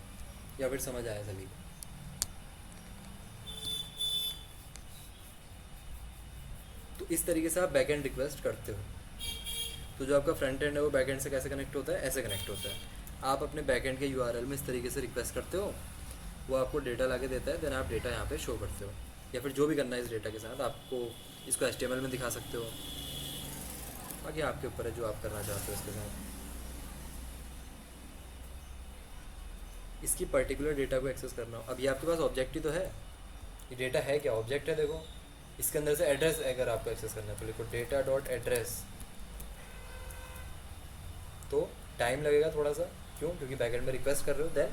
या फिर समझ आया सभी को? तो इस तरीके से आप बैकएंड रिक्वेस्ट करते हो। तो जो आपका फ्रंट एंड है वो बैकएंड से कैसे कनेक्ट होता है, ऐसे कनेक्ट होता है। आप अपने बैकएंड के URL में इस तरीके से रिक्वेस्ट करते हो, वो आपको डेटा ला के देता है, देन आप डेटा यहाँ पे शो करते हो, या फिर जो भी करना है इस डेटा के साथ। आपको इसको HTML में दिखा सकते हो, बाकी आपके ऊपर है जो आप करना चाहते हो इसके साथ। इसकी पर्टिकुलर डेटा को एक्सेस करना हो, अब ये आपके पास ऑब्जेक्ट ही तो है, ये डेटा है क्या, ऑब्जेक्ट है। देखो इसके अंदर से एड्रेस अगर आपको एक्सेस करना है तो लिखो data.address। तो टाइम लगेगा थोड़ा सा, क्यों? क्योंकि बैकएंड में रिक्वेस्ट कर रहे हो, देन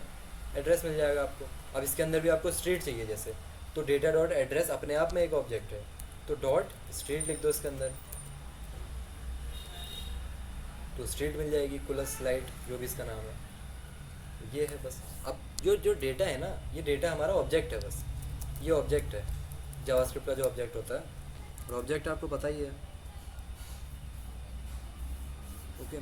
एड्रेस मिल जाएगा आपको। अब इसके अंदर भी आपको स्ट्रीट चाहिए जैसे, तो data.address अपने आप में एक ऑब्जेक्ट है, तो .street लिख दो इसके अंदर, तो स्ट्रीट मिल जाएगी, कुलस लाइट, जो भी इसका नाम है, ये है बस। अब जो डेटा है ना, ये डेटा हमारा ऑब्जेक्ट है, बस ये ऑब्जेक्ट है, जावास्क्रिप्ट का जो ऑब्जेक्ट होता है, और ऑब्जेक्ट आपको पता ही है। ओके,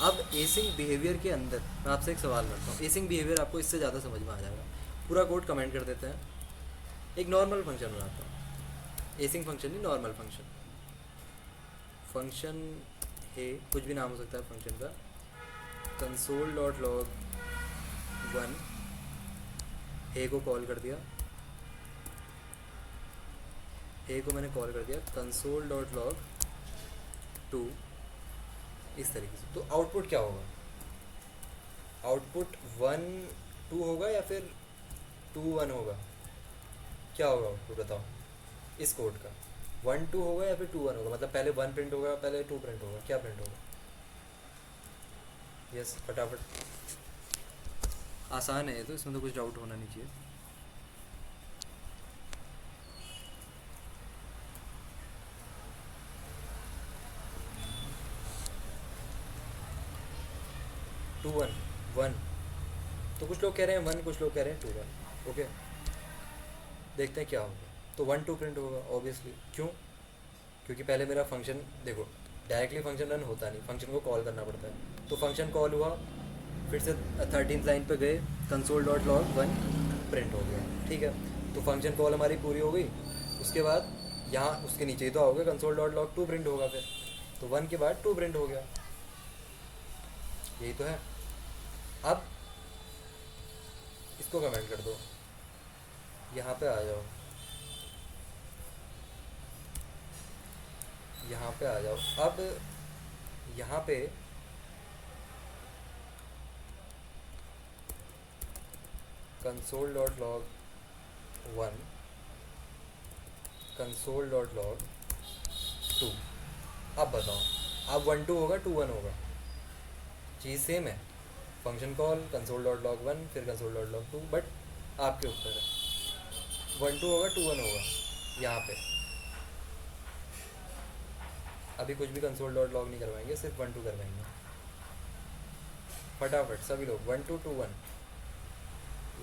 अब एसिंग बिहेवियर के अंदर मैं आपसे एक सवाल करता हूँ, एसिंग बिहेवियर आपको इससे ज़्यादा समझ में आ जाएगा। पूरा कोड कमेंट कर देते हैं। एक नॉर्मल फंक्शन बनाता हूँ, एसिंग फंक्शन नहीं, नॉर्मल फंक्शन। फंक्शन है, कुछ भी नाम हो सकता है फंक्शन का। कंसोल डॉट लॉग 1 ए को कॉल कर दिया, ए को मैंने कॉल कर दिया, कंसोल डॉट लॉग 2 इस तरीके से। तो आउटपुट क्या होगा? आउटपुट 1 2 होगा या फिर 2 1 होगा? क्या होगा आउटपुट बताओ इस कोड का? 1 2 होगा या फिर 2 1 होगा? मतलब पहले 1 प्रिंट होगा, पहले 2 प्रिंट होगा, क्या प्रिंट होगा? यस फटाफट, आसान है तो इसमें तो कुछ डाउट होना नहीं चाहिए। टू वन वन, तो कुछ लोग कह रहे हैं 1, कुछ लोग कह रहे हैं 2 1। ओके, देखते हैं क्या होगा। तो 1 2 प्रिंट होगा ऑब्वियसली, क्यों? क्योंकि पहले मेरा फंक्शन, देखो डायरेक्टली फंक्शन रन होता नहीं, फंक्शन को कॉल करना पड़ता है। तो फंक्शन कॉल हुआ, फिर से 13th लाइन पे गए, कंसोल डॉट लॉग 1 प्रिंट हो गया, ठीक है। तो फंक्शन कॉल हमारी पूरी हो गई। उसके बाद यहाँ उसके नीचे ही तो आओगे, कंसोल डॉट लॉग 2 प्रिंट होगा फिर। तो 1 के बाद 2 प्रिंट हो गया, यही तो है। अब इसको कमेंट कर दो, यहाँ पे आ जाओ, यहाँ पे आ जाओ। अब यहाँ पे console dot log 1 console dot log 2। अब बताओ, अब 1 2 होगा 2 1 होगा? चीज़ सेम है, function call console dot log 1 फिर कंसोल डॉट लॉग 2, बट आपके ऊपर है। 1 2 होगा 2 1 होगा यहाँ पे। अभी कुछ भी कंसोल डॉट लॉग नहीं करवाएंगे, सिर्फ 1 2 करवाएंगे। फटाफट सभी लोग 1 2 2 1,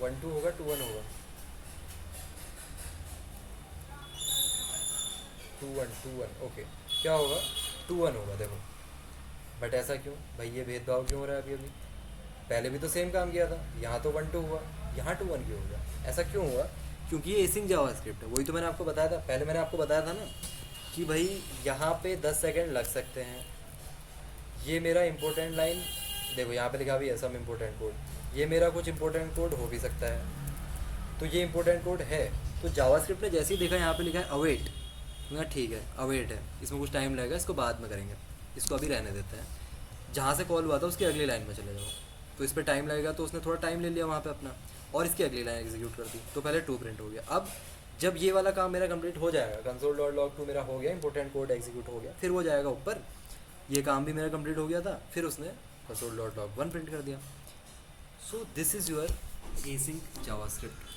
1 2 होगा 2 1 होगा, 2 1 2 1। ओके, क्या होगा? 2 1 होगा। देखो बट ऐसा क्यों भाई, ये भेदभाव क्यों हो रहा है? अभी अभी पहले भी तो सेम काम किया था, यहाँ तो 1 2 हुआ, यहाँ 2 1 क्यों हो गया? ऐसा क्यों हुआ? क्योंकि ये एसिंग जावास्क्रिप्ट है। वही तो मैंने आपको बताया था, पहले मैंने आपको बताया था ना कि भाई यहाँ पे 10 सेकेंड लग सकते हैं। ये मेरा इंपॉर्टेंट लाइन, देखो यहाँ पे लिखा भी है सम इम्पोर्टेंट कोड, ये मेरा कुछ इंपॉर्टेंट कोड हो भी सकता है। तो ये इंपॉर्टेंट कोड है, तो जावास्क्रिप्ट ने जैसे ही देखा यहाँ पे लिखा है अवेट, मैं ठीक है अवेट है, इसमें कुछ टाइम लगेगा, इसको बाद में करेंगे, इसको अभी रहने देते हैं। जहाँ से कॉल हुआ था उसकी अगली लाइन में चले जाओ, तो इस पर टाइम लगेगा, तो उसने थोड़ा टाइम ले लिया वहाँ पे अपना, और इसकी अगली लाइन एग्जीक्यूट कर दी, तो पहले 2 प्रिंट हो गया। अब जब ये वाला काम मेरा कंप्लीट हो जाएगा, कंसोल डॉट लॉग 2 मेरा हो गया, इंपॉर्टेंट कोड एग्जीक्यूट हो गया, फिर वो जाएगा ऊपर, ये काम भी मेरा कंप्लीट हो गया था, फिर उसने कंसोल डॉट लॉग 1 प्रिंट कर दिया। So this is your async JavaScript.